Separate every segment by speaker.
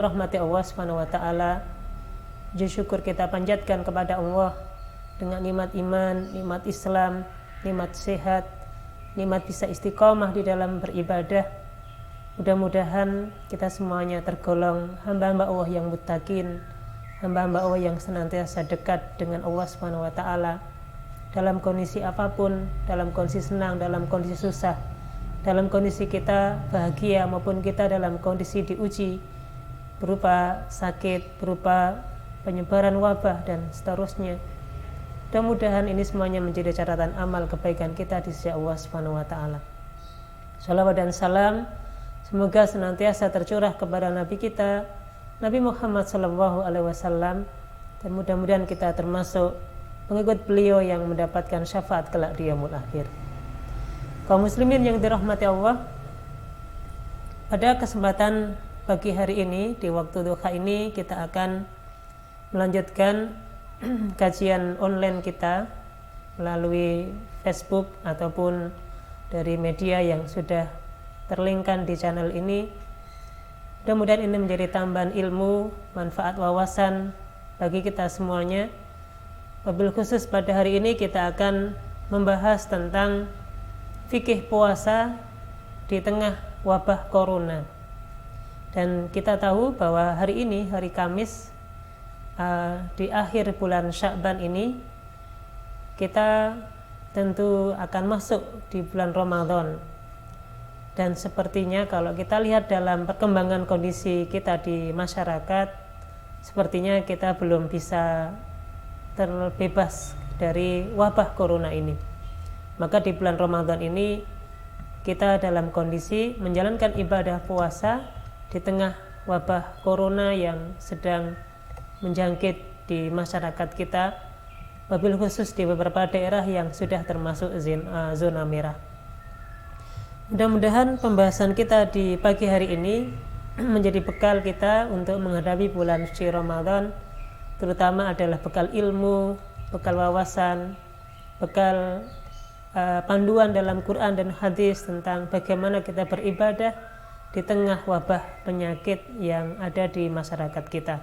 Speaker 1: Rahmati Allah Subhanahu wa taala, puji syukur kita panjatkan kepada Allah dengan nikmat iman, nikmat Islam, nikmat sehat, nikmat bisa istiqomah di dalam beribadah. Mudah-mudahan kita semuanya tergolong hamba-hamba Allah yang muttaqin, hamba-hamba Allah yang senantiasa dekat dengan Allah Subhanahu wa taala dalam kondisi apapun, dalam kondisi senang, dalam kondisi susah, dalam kondisi kita bahagia maupun kita dalam kondisi diuji berupa sakit, berupa penyebaran wabah dan seterusnya. Mudah-mudahan ini semuanya menjadi catatan amal kebaikan kita di sisi Allah Subhanahu wa taala. Salawat dan salam semoga senantiasa tercurah kepada Nabi kita, Nabi Muhammad sallallahu alaihi wasallam, dan mudah-mudahan kita termasuk pengikut beliau yang mendapatkan syafaat kelak di yaumul akhir. Kaum muslimin yang dirahmati Allah, pada kesempatan pagi hari ini di waktu duha ini kita akan melanjutkan kajian online kita melalui Facebook ataupun dari media yang sudah terlinkkan di channel ini. Mudah-mudahan ini menjadi tambahan ilmu, manfaat, wawasan bagi kita semuanya. Wabil khusus pada hari ini kita akan membahas tentang fikih puasa di tengah wabah corona. Dan kita tahu bahwa hari ini, hari Kamis, di akhir bulan Sya'ban ini, kita tentu akan masuk di bulan Ramadan. Dan sepertinya kalau kita lihat dalam perkembangan kondisi kita di masyarakat, sepertinya kita belum bisa terbebas dari wabah corona ini. Maka di bulan Ramadan ini, kita dalam kondisi menjalankan ibadah puasa di tengah wabah corona yang sedang menjangkit di masyarakat kita, wabil khusus di beberapa daerah yang sudah termasuk zona merah. Mudah-mudahan pembahasan kita di pagi hari ini menjadi bekal kita untuk menghadapi bulan suci Ramadan, terutama adalah bekal ilmu, bekal wawasan, bekal panduan dalam Quran dan hadis tentang bagaimana kita beribadah di tengah wabah penyakit yang ada di masyarakat kita.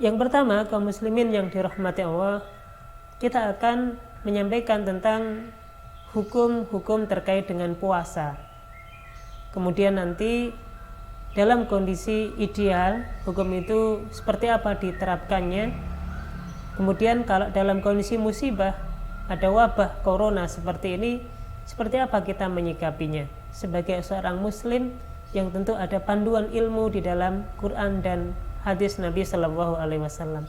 Speaker 1: Yang pertama, kaum muslimin yang dirahmati Allah, kita akan menyampaikan tentang hukum-hukum terkait dengan puasa. Kemudian nanti dalam kondisi ideal, hukum itu seperti apa diterapkannya. Kemudian kalau dalam kondisi musibah, ada wabah corona seperti ini, seperti apa kita menyikapinya sebagai seorang muslim yang tentu ada panduan ilmu di dalam Quran dan hadis Nabi Shallallahu Alaihi Wasallam.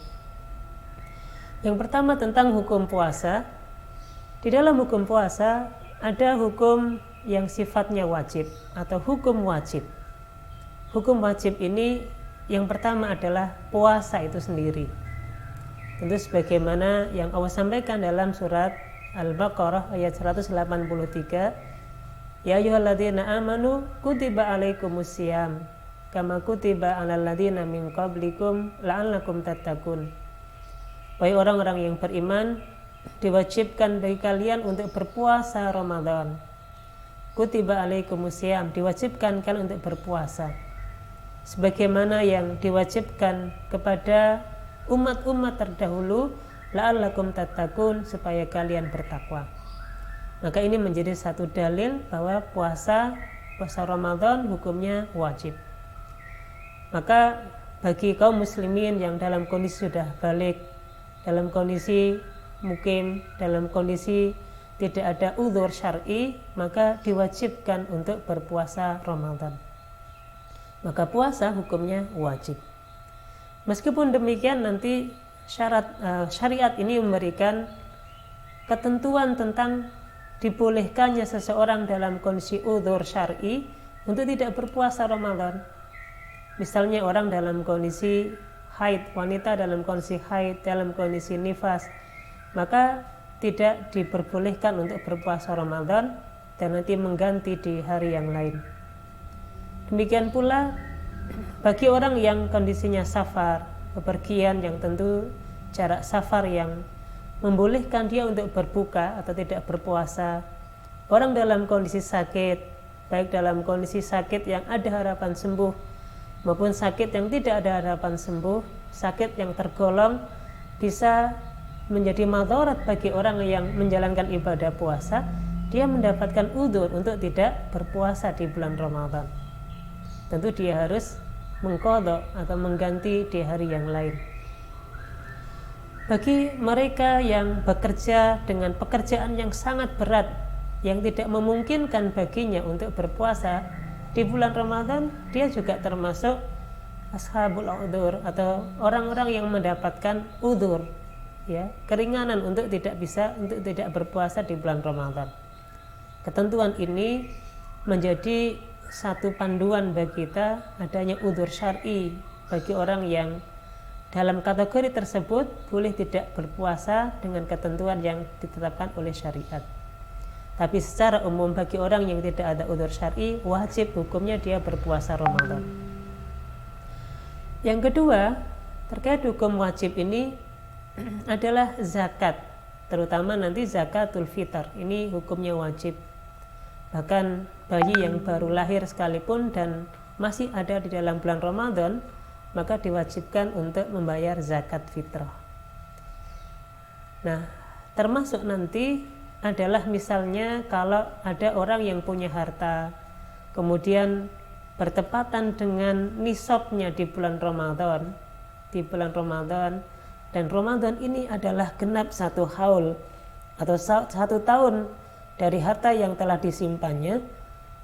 Speaker 1: Yang pertama tentang hukum puasa. Di dalam hukum puasa ada hukum yang sifatnya wajib atau hukum wajib. Hukum wajib ini yang pertama adalah puasa itu sendiri. Tentu sebagaimana yang Allah sampaikan dalam surat Al-Baqarah ayat 183, ya ayyuhalladzina amanu kutiba alaikumusiyam kama kutiba alal ladzina min qablikum la'allakum tattaqun. Wahai orang-orang yang beriman, diwajibkan bagi kalian untuk berpuasa Ramadan. Kutiba alaikumusiyam, diwajibkan kalian untuk berpuasa sebagaimana yang diwajibkan kepada umat-umat terdahulu, la'allakum tattaqun, supaya kalian bertakwa. Maka ini menjadi satu dalil bahwa puasa Ramadan hukumnya wajib. Maka bagi kaum muslimin yang dalam kondisi sudah balik, dalam kondisi mukim, dalam kondisi tidak ada uzur syar'i, maka diwajibkan untuk berpuasa Ramadan. Maka puasa hukumnya wajib. Meskipun demikian nanti syariat ini memberikan ketentuan tentang dibolehkannya seseorang dalam kondisi uzur syar'i untuk tidak berpuasa Ramadan. Misalnya orang dalam kondisi haid, wanita dalam kondisi haid, dalam kondisi nifas, maka tidak diperbolehkan untuk berpuasa Ramadan dan nanti mengganti di hari yang lain. Demikian pula bagi orang yang kondisinya safar, bepergian yang tentu jarak safar yang membolehkan dia untuk berbuka atau tidak berpuasa. Orang dalam kondisi sakit, baik dalam kondisi sakit yang ada harapan sembuh maupun sakit yang tidak ada harapan sembuh, sakit yang tergolong bisa menjadi madharat bagi orang yang menjalankan ibadah puasa, dia mendapatkan udzur untuk tidak berpuasa di bulan Ramadan. Tentu dia harus mengqadha atau mengganti di hari yang lain. Bagi mereka yang bekerja dengan pekerjaan yang sangat berat, yang tidak memungkinkan baginya untuk berpuasa di bulan Ramadan, dia juga termasuk ashabul udzur atau orang-orang yang mendapatkan udzur, ya, keringanan untuk tidak berpuasa di bulan Ramadan. Ketentuan ini menjadi satu panduan bagi kita adanya udzur syar'i bagi orang yang dalam kategori tersebut boleh tidak berpuasa dengan ketentuan yang ditetapkan oleh syariat. Tapi secara umum bagi orang yang tidak ada udzur syar'i, wajib hukumnya dia berpuasa Ramadan. Yang kedua, terkait hukum wajib ini adalah zakat, terutama nanti zakatul fitr. Ini hukumnya wajib. Bahkan bayi yang baru lahir sekalipun dan masih ada di dalam bulan Ramadan, maka diwajibkan untuk membayar zakat fitrah. Nah, termasuk nanti adalah misalnya kalau ada orang yang punya harta, kemudian bertepatan dengan nisabnya di bulan Ramadan, dan Ramadan ini adalah genap 1 haul atau 1 tahun dari harta yang telah disimpannya,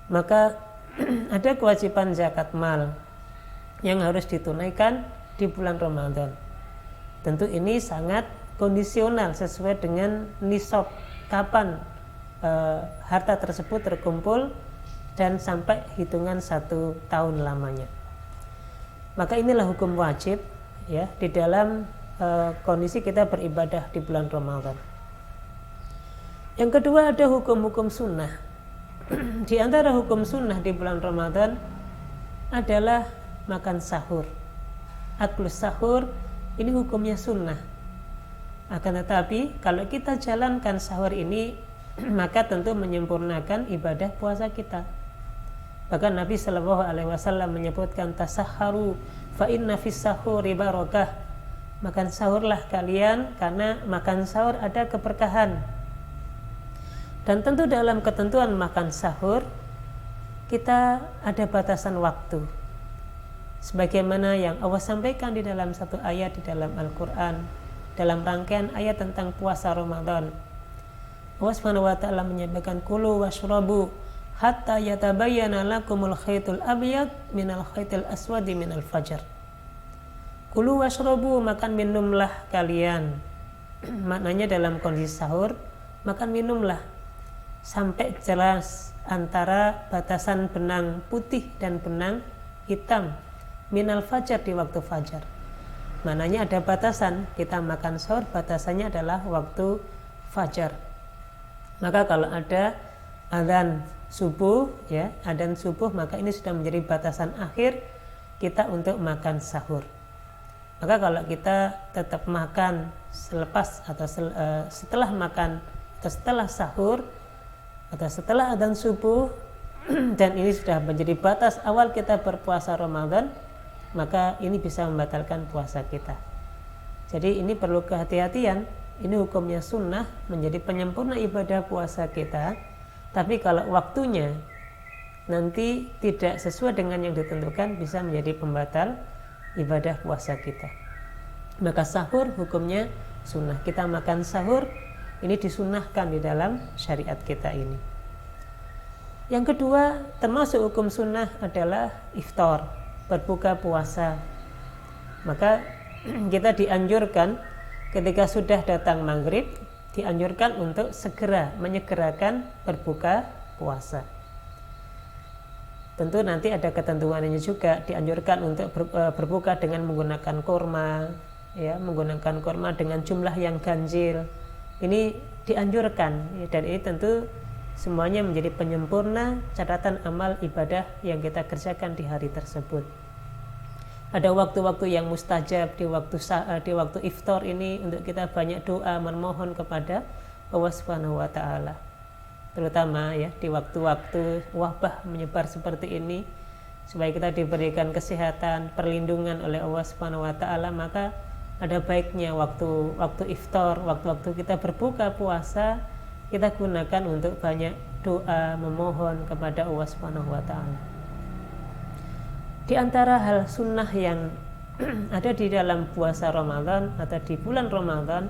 Speaker 1: maka ada kewajiban zakat mal yang harus ditunaikan di bulan Ramadan. Tentu ini sangat kondisional sesuai dengan nisab, kapan harta tersebut terkumpul dan sampai hitungan 1 tahun lamanya. Maka inilah hukum wajib, ya, di dalam kondisi kita beribadah di bulan Ramadan. Yang kedua ada hukum-hukum sunnah. Di antara hukum sunnah di bulan Ramadan adalah makan sahur. Aklus sahur ini hukumnya sunnah. Akan tetapi kalau kita jalankan sahur ini maka tentu menyempurnakan ibadah puasa kita. Bahkan Nabi SAW menyebutkan tasahharu fa inna fis sahuri barakah. Makan sahurlah kalian karena makan sahur ada keberkahan. Dan tentu dalam ketentuan makan sahur kita ada batasan waktu. Sebagaimana yang Allah sampaikan di dalam satu ayat di dalam Al-Quran, dalam rangkaian ayat tentang puasa Ramadan, Allah Subhanahu wa ta'ala menyampaikan kulu washrabu hatta yatabayyana lakumul khaytul abyad minal khaytil aswadi minal fajar. Kulu washrabu, makan minumlah kalian. Maknanya dalam kondisi sahur, makan minumlah sampai jelas antara batasan benang putih dan benang hitam minal fajar, di waktu fajar. Mananya ada batasan, kita makan sahur batasannya adalah waktu fajar. Maka kalau ada adzan subuh, ya, adzan subuh, maka ini sudah menjadi batasan akhir kita untuk makan sahur. Maka kalau kita tetap makan selepas atau setelah makan atau setelah sahur atau setelah adzan subuh dan ini sudah menjadi batas awal kita berpuasa Ramadan, maka ini bisa membatalkan puasa kita. Jadi ini perlu kehati-hatian. Ini hukumnya sunnah, menjadi penyempurna ibadah puasa kita. Tapi kalau waktunya nanti tidak sesuai dengan yang ditentukan, bisa menjadi pembatal ibadah puasa kita. Maka sahur hukumnya sunnah. Kita makan sahur ini disunnahkan di dalam syariat kita ini. Yang kedua termasuk hukum sunnah adalah iftar, berbuka puasa. Maka kita dianjurkan ketika sudah datang maghrib, dianjurkan untuk segera menyegerakan berbuka puasa. Tentu nanti ada ketentuannya juga, dianjurkan untuk berbuka dengan menggunakan kurma, ya, menggunakan kurma dengan jumlah yang ganjil. Ini dianjurkan, ya, dan ini tentu semuanya menjadi penyempurna catatan amal ibadah yang kita kerjakan di hari tersebut. Ada waktu-waktu yang mustajab di waktu iftar ini untuk kita banyak doa memohon kepada Allah Subhanahu wa taala. Terutama ya di waktu-waktu wabah menyebar seperti ini, supaya kita diberikan kesehatan, perlindungan oleh Allah Subhanahu wa taala, maka ada baiknya waktu iftar, waktu-waktu kita berbuka puasa, kita gunakan untuk banyak doa, memohon kepada Allah Subhanahu wa taala. Di antara hal sunnah yang ada di dalam puasa Ramadan atau di bulan Ramadan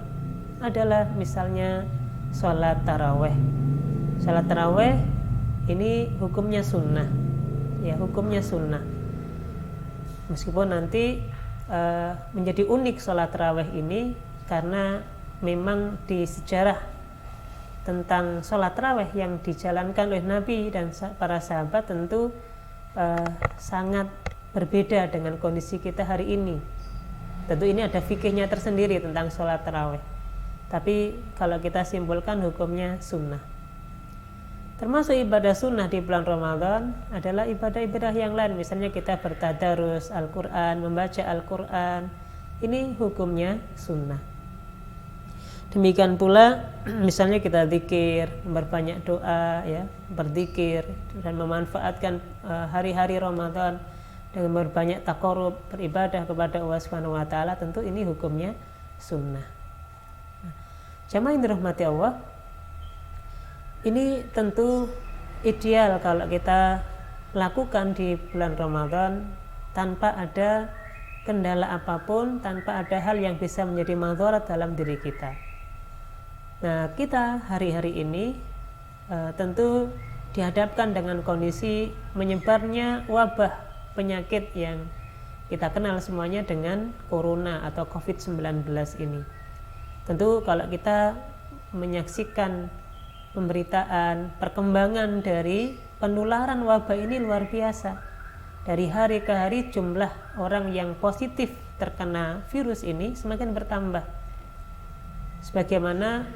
Speaker 1: adalah misalnya sholat taraweh. Sholat taraweh ini hukumnya sunnah, ya, hukumnya sunnah. Meskipun nanti menjadi unik sholat taraweh ini karena memang di sejarah tentang sholat taraweh yang dijalankan oleh Nabi dan para sahabat tentu sangat berbeda dengan kondisi kita hari ini. Tentu ini ada fikihnya tersendiri tentang sholat taraweh, tapi kalau kita simpulkan hukumnya sunnah. Termasuk ibadah sunnah di bulan Ramadan adalah ibadah-ibadah yang lain. Misalnya kita bertadarus Al-Quran, membaca Al-Quran, ini hukumnya sunnah. Demikian pula misalnya kita zikir, berbanyak doa, ya, berzikir dan memanfaatkan hari-hari Ramadan dengan berbanyak taqarrub, beribadah kepada Allah Subhanahu wa taala, tentu ini hukumnya sunnah. Jamaah yang dirahmati Allah, ini tentu ideal kalau kita lakukan di bulan Ramadan tanpa ada kendala apapun, tanpa ada hal yang bisa menjadi madharat dalam diri kita. Nah, kita hari-hari ini tentu dihadapkan dengan kondisi menyebarnya wabah penyakit yang kita kenal semuanya dengan corona atau COVID-19 ini. Tentu kalau kita menyaksikan pemberitaan perkembangan dari penularan wabah ini luar biasa. Dari hari ke hari jumlah orang yang positif terkena virus ini semakin bertambah. Sebagaimana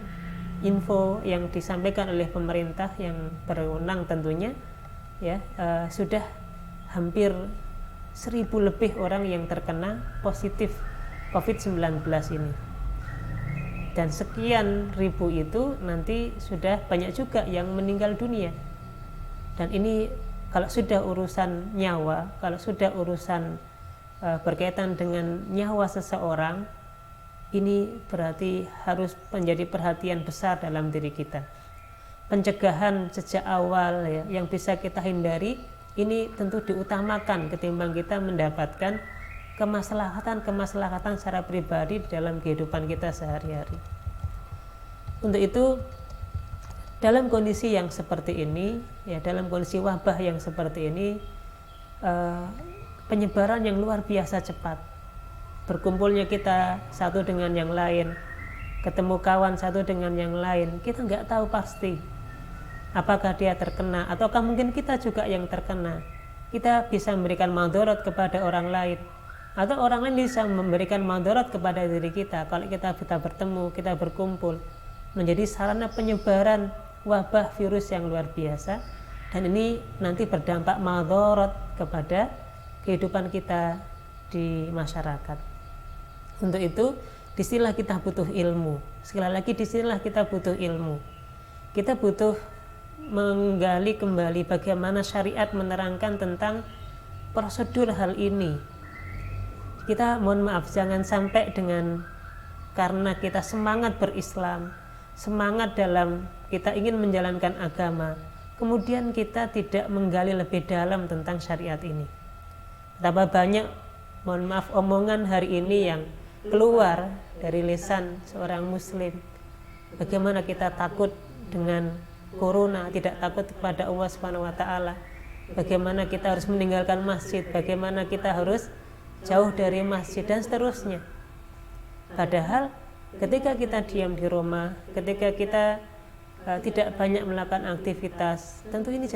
Speaker 1: info yang disampaikan oleh pemerintah yang berwenang tentunya, ya, sudah hampir 1.000 lebih orang yang terkena positif COVID-19 ini. Dan sekian ribu itu nanti sudah banyak juga yang meninggal dunia. Dan ini kalau sudah urusan nyawa, kalau sudah urusan berkaitan dengan nyawa seseorang, ini berarti harus menjadi perhatian besar dalam diri kita. Pencegahan sejak awal, ya, yang bisa kita hindari, ini tentu diutamakan ketimbang kita mendapatkan kemaslahatan secara pribadi di dalam kehidupan kita sehari-hari. Untuk itu, dalam kondisi yang seperti ini, ya, dalam kondisi wabah yang seperti ini, penyebaran yang luar biasa cepat, berkumpulnya kita satu dengan yang lain, ketemu kawan satu dengan yang lain, kita nggak tahu pasti apakah dia terkena ataukah mungkin kita juga yang terkena. Kita bisa memberikan madharat kepada orang lain, atau orang lain bisa memberikan madharat kepada diri kita kalau kita bertemu, kita berkumpul, menjadi sarana penyebaran wabah virus yang luar biasa. Dan ini nanti berdampak madharat kepada kehidupan kita di masyarakat. Untuk itu, disinilah kita butuh ilmu. Sekali lagi, disinilah kita butuh ilmu. Kita butuh menggali kembali bagaimana syariat menerangkan tentang prosedur hal ini. Kita mohon maaf, jangan sampai dengan karena kita semangat berislam, semangat dalam kita ingin menjalankan agama, kemudian kita tidak menggali lebih dalam tentang syariat ini. Betapa banyak, mohon maaf, omongan hari ini yang keluar dari lisan seorang muslim. Bagaimana kita takut dengan corona, tidak takut kepada Allah Subhanahu wa taala. Bagaimana kita harus meninggalkan masjid, bagaimana kita harus jauh dari masjid dan seterusnya. Padahal ketika kita diam di rumah, ketika kita tidak banyak melakukan aktivitas, tentu ini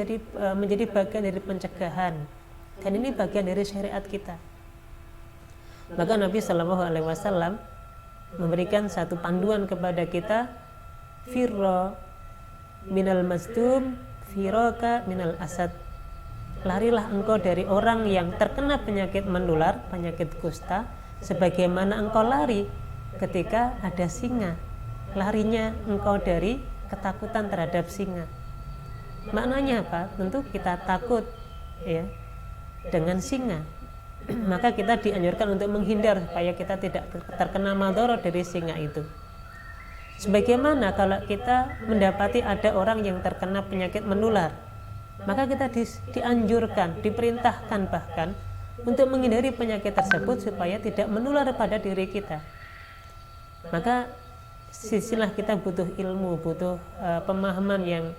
Speaker 1: menjadi bagian dari pencegahan, dan ini bagian dari syariat kita. Maka Nabi Shallallahu Alaihi Wasallam memberikan satu panduan kepada kita, firra minal masdum firaka minal asad. Larilah engkau dari orang yang terkena penyakit menular, penyakit kusta, sebagaimana engkau lari ketika ada singa. Larinya engkau dari ketakutan terhadap singa. Maknanya apa? Tentu kita takut, ya, dengan singa. Maka kita dianjurkan untuk menghindar supaya kita tidak terkena madharah dari singa itu. Sebagaimana kalau kita mendapati ada orang yang terkena penyakit menular, maka kita dianjurkan, diperintahkan bahkan untuk menghindari penyakit tersebut supaya tidak menular pada diri kita. Maka sisilah kita butuh ilmu, butuh pemahaman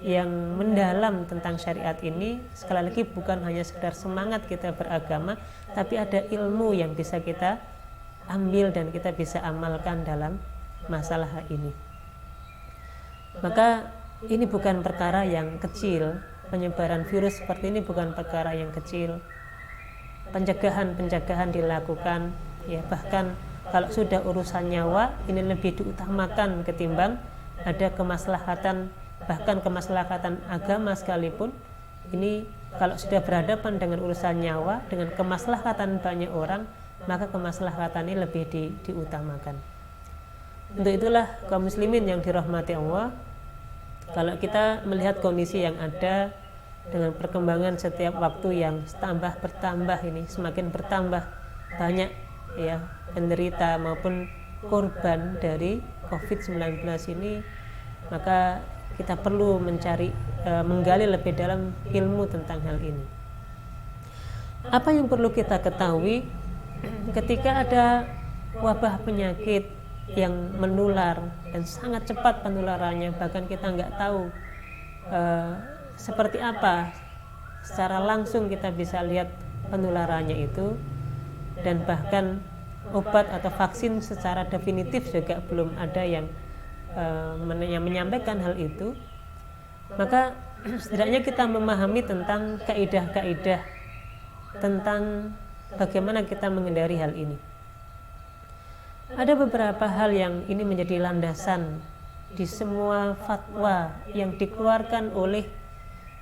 Speaker 1: yang mendalam tentang syariat ini. Sekali lagi bukan hanya sekedar semangat kita beragama, tapi ada ilmu yang bisa kita ambil dan kita bisa amalkan dalam masalah ini. Maka ini bukan perkara yang kecil, penyebaran virus seperti ini bukan perkara yang kecil. Pencegahan dilakukan, ya, bahkan kalau sudah urusan nyawa ini lebih diutamakan ketimbang ada kemaslahatan, bahkan kemaslahatan agama sekalipun. Ini kalau sudah berhadapan dengan urusan nyawa, dengan kemaslahatan banyak orang, maka kemaslahatan ini lebih diutamakan. Untuk itulah kaum muslimin yang dirahmati Allah, kalau kita melihat kondisi yang ada dengan perkembangan setiap waktu yang bertambah ini, semakin bertambah banyak ya penderita maupun korban dari COVID-19 ini, maka kita perlu menggali lebih dalam ilmu tentang hal ini. Apa yang perlu kita ketahui ketika ada wabah penyakit yang menular dan sangat cepat penularannya, bahkan kita nggak tahu seperti apa secara langsung kita bisa lihat penularannya itu, dan bahkan obat atau vaksin secara definitif juga belum ada yang menyampaikan hal itu. Maka setidaknya kita memahami tentang kaidah-kaidah tentang bagaimana kita menghindari hal ini. Ada beberapa hal yang ini menjadi landasan di semua fatwa yang dikeluarkan oleh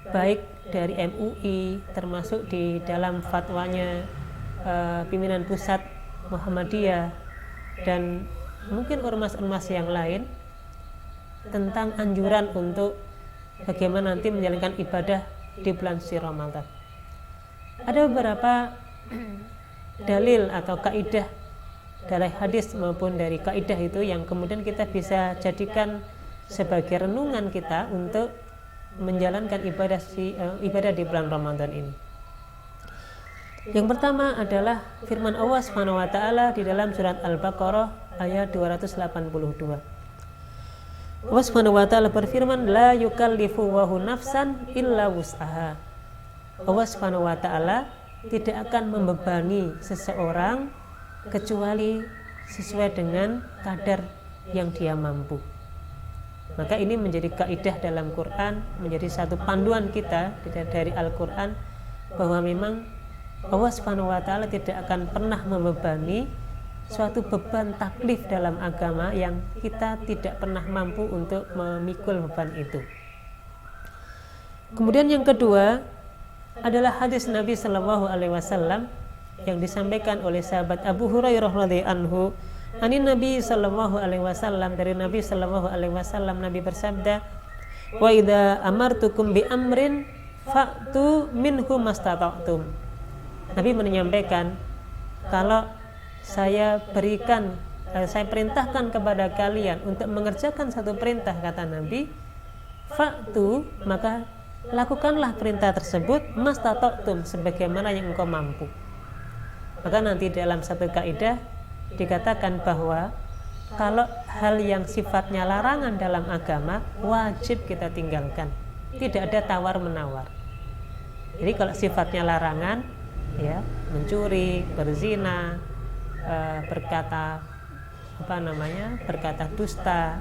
Speaker 1: baik dari MUI, termasuk di dalam fatwanya pimpinan pusat Muhammadiyah dan mungkin ormas-ormas yang lain, tentang anjuran untuk bagaimana nanti menjalankan ibadah di bulan suci Ramadan. Ada beberapa dalil atau kaidah dari hadis maupun dari kaidah itu yang kemudian kita bisa jadikan sebagai renungan kita untuk menjalankan ibadah di bulan Ramadan ini. Yang pertama adalah firman Allah Subhanahu wa taala di dalam surat Al-Baqarah ayat 282. Allah Subhanahu wa taala berfirman, la yukallifu Allahu nafsan illa wus'aha. Allah Subhanahu wa taala tidak akan membebani seseorang kecuali sesuai dengan kadar yang dia mampu. Maka ini menjadi kaidah dalam Quran, menjadi satu panduan kita dari Al-Quran, bahwa memang Allah Subhanahu wa taala tidak akan pernah membebani suatu beban taklif dalam agama yang kita tidak pernah mampu untuk memikul beban itu. Kemudian yang kedua adalah hadis Nabi Shallallahu Alaihi Wasallam yang disampaikan oleh sahabat Abu Hurairah radhiyallahu anhu, ani Nabi Shallallahu Alaihi Wasallam, dari Nabi Shallallahu Alaihi Wasallam, Nabi bersabda, wa idza amartukum bi amrin fa'tu minhu mastata'tum. Nabi menyampaikan, kalau saya perintahkan kepada kalian untuk mengerjakan satu perintah, kata Nabi, fa'tu, maka lakukanlah perintah tersebut mastata'tum, sebagaimana yang engkau mampu. Maka nanti dalam satu kaidah dikatakan bahwa kalau hal yang sifatnya larangan dalam agama wajib kita tinggalkan, tidak ada tawar menawar. Jadi kalau sifatnya larangan, ya, mencuri, berzina, berkata dusta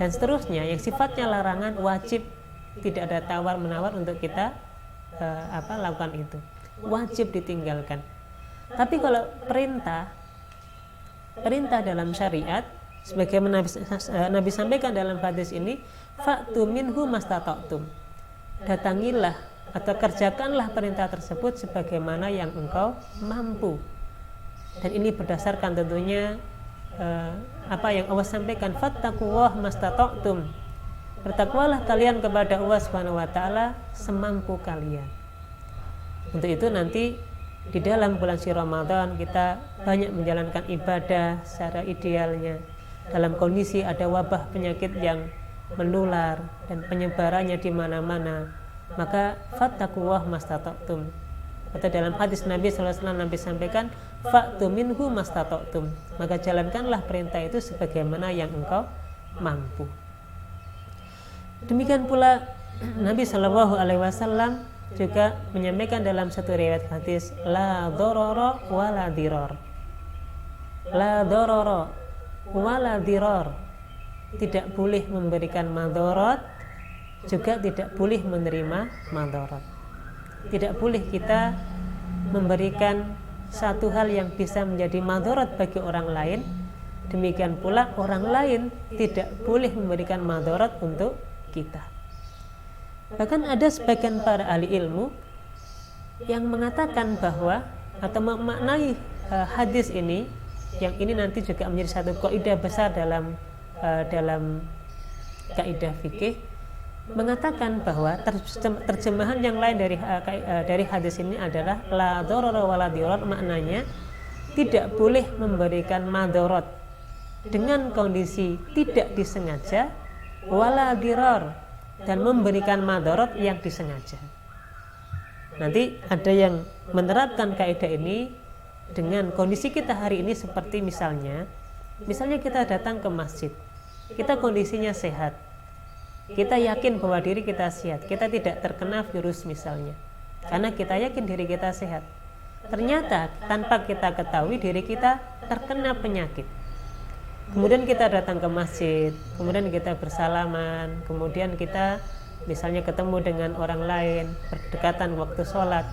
Speaker 1: dan seterusnya, yang sifatnya larangan wajib, tidak ada tawar menawar untuk kita lakukan itu, wajib ditinggalkan. Tapi kalau perintah dalam syariat, sebagaimana Nabi sampaikan dalam hadis ini, fa'tu minhu mastata'tum, datangilah atau kerjakanlah perintah tersebut sebagaimana yang engkau mampu. Dan ini berdasarkan tentunya apa yang Allah sampaikan, fattaqullaha mastata'tum, bertakwalah kalian kepada Allah Subhanahu wa taala semampu kalian. Untuk itu nanti di dalam bulan suci Ramadan kita banyak menjalankan ibadah secara idealnya. Dalam kondisi ada wabah penyakit yang menular dan penyebarannya di mana-mana, maka fattaqullaha mastata'tum. Atau dalam hadis Nabi SAW Nabi sampaikan, fa'tu minhu mastata'tum. Maka jalankanlah perintah itu sebagaimana yang engkau mampu. Demikian pula Nabi SAW juga menyampaikan dalam satu riwayat hadis, la dororo wala diror. La dororo wala diror. Tidak boleh memberikan madorot, juga tidak boleh menerima madorot. Tidak boleh kita memberikan satu hal yang bisa menjadi madorot bagi orang lain. Demikian pula orang lain tidak boleh memberikan madorot untuk kita. Bahkan ada sebagian para ahli ilmu yang mengatakan bahwa atau memaknai hadis ini, yang ini nanti juga menjadi satu kaidah besar dalam kaidah fikih, mengatakan bahwa terjemahan yang lain dari hadis ini adalah la dororo wala diror, maknanya tidak boleh memberikan madorot dengan kondisi tidak disengaja, wala diror, dan memberikan madorot yang disengaja. Nanti ada yang menerapkan kaidah ini dengan kondisi kita hari ini, seperti misalnya kita datang ke masjid, kita kondisinya sehat, kita yakin bahwa diri kita sehat, kita tidak terkena virus misalnya, karena kita yakin diri kita sehat. Ternyata tanpa kita ketahui diri kita terkena penyakit. Kemudian kita datang ke masjid, kemudian kita bersalaman, kemudian kita misalnya ketemu dengan orang lain, berdekatan waktu sholat,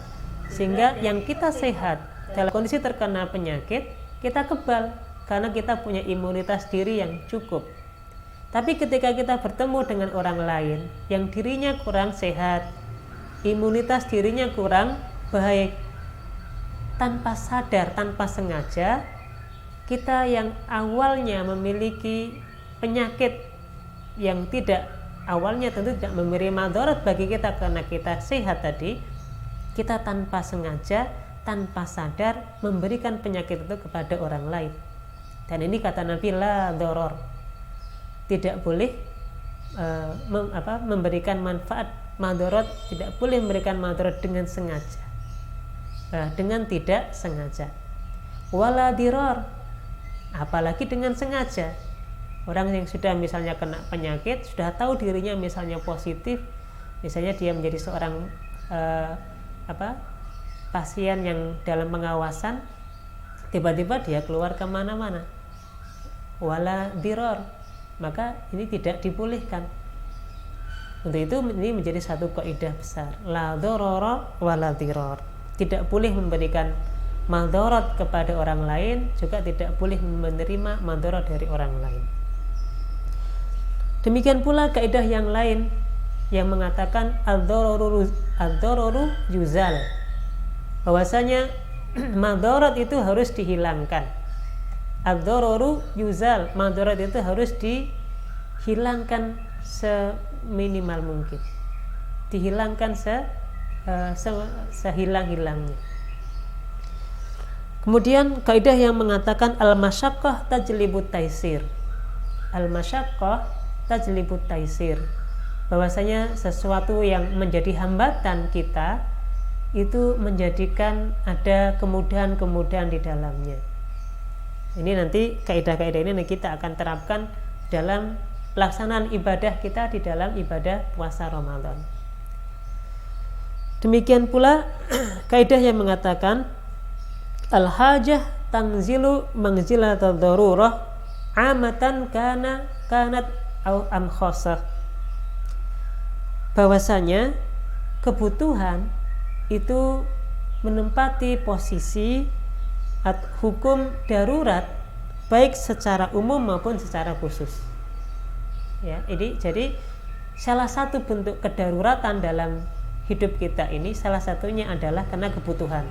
Speaker 1: sehingga yang kita sehat dalam kondisi terkena penyakit, kita kebal karena kita punya imunitas diri yang cukup. Tapi ketika kita bertemu dengan orang lain yang dirinya kurang sehat, imunitas dirinya kurang baik, tanpa sadar, tanpa sengaja, kita yang awalnya memiliki penyakit yang awalnya tentu tidak memberi madarat bagi kita karena kita sehat tadi, kita tanpa sengaja, tanpa sadar memberikan penyakit itu kepada orang lain. Dan ini kata Nabi, la doror, tidak boleh memberikan manfaat madarat, tidak boleh memberikan madarat dengan sengaja, dengan tidak sengaja. Wala diror, apalagi dengan sengaja. Orang yang sudah misalnya kena penyakit, sudah tahu dirinya misalnya positif, misalnya dia menjadi seorang pasien yang dalam pengawasan, tiba-tiba dia keluar kemana-mana, wala diror, maka ini tidak dibolehkan. Untuk itu ini menjadi satu kaidah besar, la dororo wala diror. Tidak boleh memberikan madarat kepada orang lain, juga tidak boleh menerima madarat dari orang lain. Demikian pula kaidah yang lain yang mengatakan ad-dararu yuzal, bahwasanya madarat itu harus dihilangkan. Ad-dararu yuzal, madarat itu harus dihilangkan seminimal mungkin, dihilangkan sehilang-hilangnya. Kemudian kaidah yang mengatakan al-masyaqqah tajlibut taisir. Al-masyaqqah tajlibut taisir, bahwasanya sesuatu yang menjadi hambatan kita itu menjadikan ada kemudahan-kemudahan di dalamnya. Ini nanti kaidah-kaidah ini kita akan terapkan dalam pelaksanaan ibadah kita di dalam ibadah puasa Ramadan. Demikian pula kaidah yang mengatakan al-hajah tanzilu manzilatal darurah amatan kanat au am khossah, bahwasanya kebutuhan itu menempati posisi hukum darurat baik secara umum maupun secara khusus. Ya, jadi salah satu bentuk kedaruratan dalam hidup kita ini salah satunya adalah karena kebutuhan.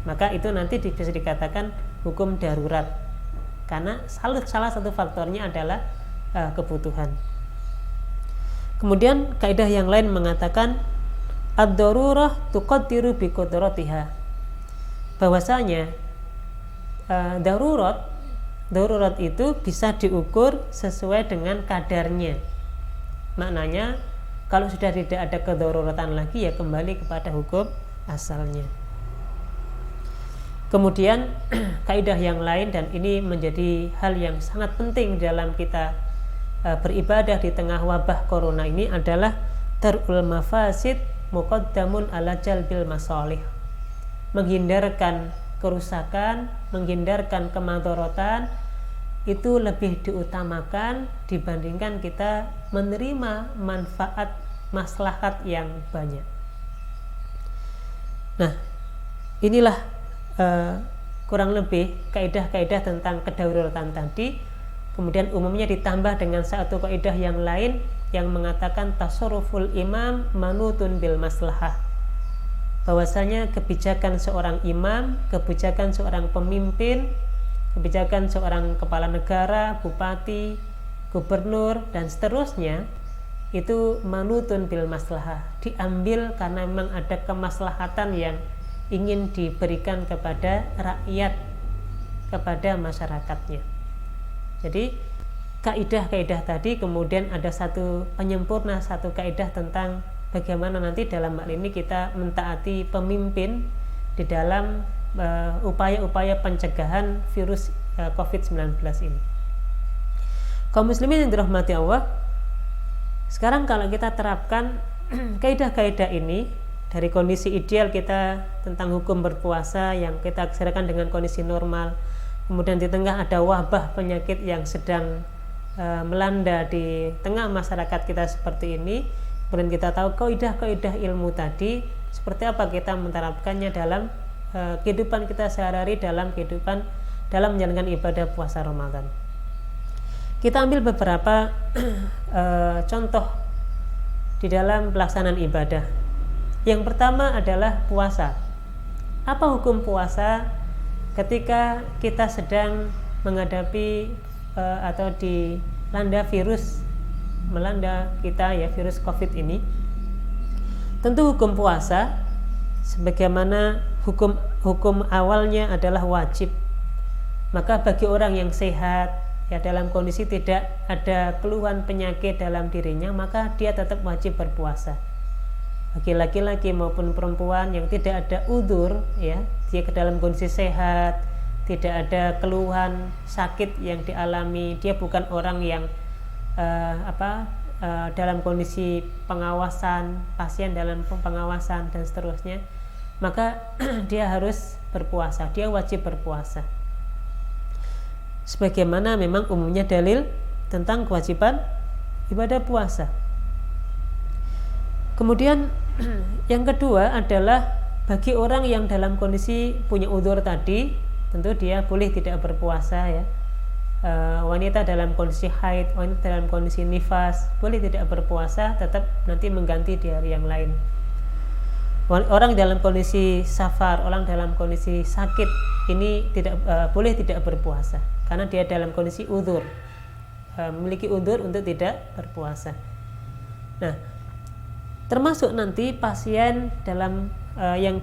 Speaker 1: Maka itu nanti bisa dikatakan hukum darurat karena salah satu faktornya adalah kebutuhan. Kemudian kaidah yang lain mengatakan ad-darurah tuqaddiru bi qudratiha, bahwasanya darurat itu bisa diukur sesuai dengan kadarnya. Maknanya kalau sudah tidak ada kedaruratan lagi, ya kembali kepada hukum asalnya. Kemudian kaidah yang lain, dan ini menjadi hal yang sangat penting dalam kita beribadah di tengah wabah corona ini, adalah darul mafasid muqaddamun ala jalbil masalih. Menghindarkan kerusakan, menghindarkan kemadharatan itu lebih diutamakan dibandingkan kita menerima manfaat maslahat yang banyak. Nah, inilah kurang lebih kaidah-kaidah tentang kedaruratan tadi. Kemudian umumnya ditambah dengan satu kaidah yang lain yang mengatakan tasarruful imam manutun bil maslahah, bahwasanya kebijakan seorang imam, kebijakan seorang pemimpin, kebijakan seorang kepala negara, bupati, gubernur, dan seterusnya itu manutun bil maslahah, diambil karena memang ada kemaslahatan yang ingin diberikan kepada rakyat, kepada masyarakatnya. Jadi kaidah-kaidah tadi kemudian ada satu penyempurna, satu kaidah tentang bagaimana nanti dalam hal ini kita mentaati pemimpin di dalam upaya-upaya pencegahan virus COVID-19 ini. Kaum muslimin yang dirahmati Allah, sekarang kalau kita terapkan kaidah-kaidah ini dari kondisi ideal kita tentang hukum berpuasa yang kita aksarakan dengan kondisi normal, kemudian di tengah ada wabah penyakit yang sedang melanda di tengah masyarakat kita seperti ini, kemudian kita tahu kaidah-kaidah ilmu tadi seperti apa kita menerapkannya dalam kehidupan kita sehari-hari, dalam kehidupan dalam menjalankan ibadah puasa Ramadan. Kita ambil beberapa contoh di dalam pelaksanaan ibadah. Yang pertama adalah puasa. Apa hukum puasa ketika kita sedang menghadapi atau dilanda virus melanda kita, ya, virus COVID ini? Tentu hukum puasa sebagaimana hukum awalnya adalah wajib. Maka bagi orang yang sehat, ya, dalam kondisi tidak ada keluhan penyakit dalam dirinya, maka dia tetap wajib berpuasa. Bagi laki-laki maupun perempuan yang tidak ada udzur, ya, dia ke dalam kondisi sehat, tidak ada keluhan sakit yang dialami, dia bukan orang yang dalam kondisi pengawasan, pasien dalam pengawasan dan seterusnya, maka dia harus berpuasa, dia wajib berpuasa. Sebagaimana memang umumnya dalil tentang kewajiban ibadah puasa. Kemudian yang kedua adalah bagi orang yang dalam kondisi punya udzur tadi, tentu dia boleh tidak berpuasa, ya. Wanita dalam kondisi haid, wanita dalam kondisi nifas boleh tidak berpuasa, tetap nanti mengganti di hari yang lain. Orang dalam kondisi safar, orang dalam kondisi sakit ini boleh tidak berpuasa karena dia dalam kondisi udzur, memiliki udzur untuk tidak berpuasa. Nah, termasuk nanti pasien dalam yang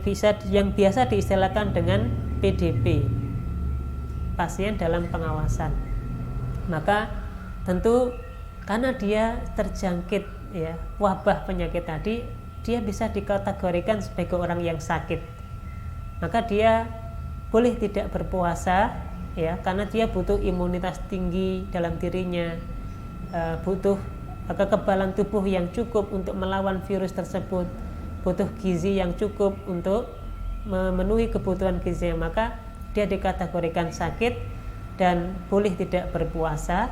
Speaker 1: biasa diistilahkan dengan PDP, pasien dalam pengawasan. Maka tentu karena dia terjangkit, ya, wabah penyakit tadi, dia bisa dikategorikan sebagai orang yang sakit. Maka dia boleh tidak berpuasa, ya, karena dia butuh imunitas tinggi dalam dirinya, butuh kekebalan tubuh yang cukup untuk melawan virus tersebut, butuh gizi yang cukup untuk memenuhi kebutuhan gizinya, maka dia dikategorikan sakit dan boleh tidak berpuasa.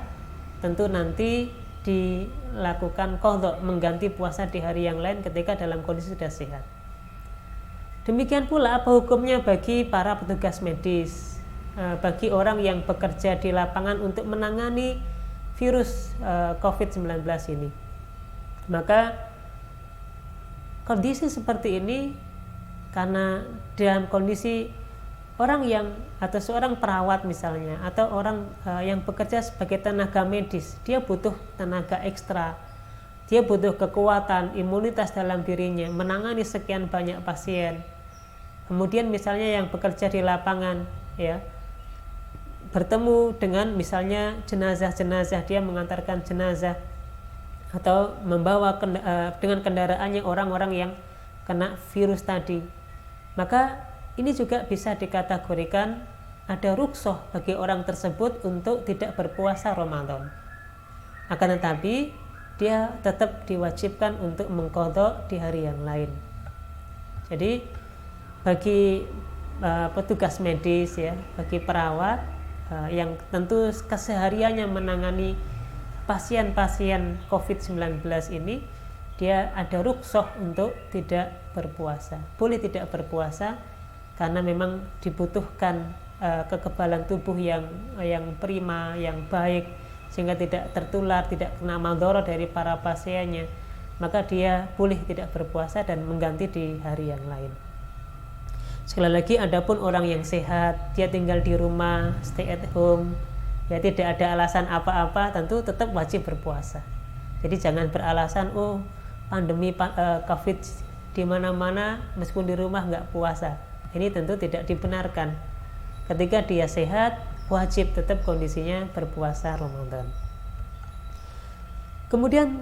Speaker 1: Tentu nanti dilakukan qadha, mengganti puasa di hari yang lain ketika dalam kondisi sudah sehat. Demikian pula apa hukumnya bagi para petugas medis, bagi orang yang bekerja di lapangan untuk menangani virus COVID-19 ini. Maka kondisi seperti ini, karena dalam kondisi orang yang atau seorang perawat misalnya, atau orang yang bekerja sebagai tenaga medis, dia butuh tenaga ekstra, dia butuh kekuatan, imunitas dalam dirinya, menangani sekian banyak pasien. Kemudian misalnya yang bekerja di lapangan, ya, bertemu dengan misalnya jenazah-jenazah, dia mengantarkan jenazah atau membawa dengan kendaraannya orang-orang yang kena virus tadi, maka ini juga bisa dikategorikan ada rukhsah bagi orang tersebut untuk tidak berpuasa Ramadan. Akan tetapi dia tetap diwajibkan untuk mengqadha di hari yang lain. Jadi bagi petugas medis, ya, bagi perawat yang tentu kesehariannya menangani pasien-pasien COVID-19 ini, dia ada rukhsah untuk tidak berpuasa. Boleh tidak berpuasa karena memang dibutuhkan kekebalan tubuh yang prima, yang baik, sehingga tidak tertular, tidak kena madharah dari para pasiennya. Maka dia boleh tidak berpuasa dan mengganti di hari yang lain. Sekali lagi, adapun orang yang sehat, dia tinggal di rumah, stay at home, ya, tidak ada alasan apa-apa, tentu tetap wajib berpuasa. Jadi jangan beralasan, oh pandemi COVID di mana-mana, meskipun di rumah nggak puasa. Ini tentu tidak dibenarkan. Ketika dia sehat, wajib tetap kondisinya berpuasa Ramadan. Kemudian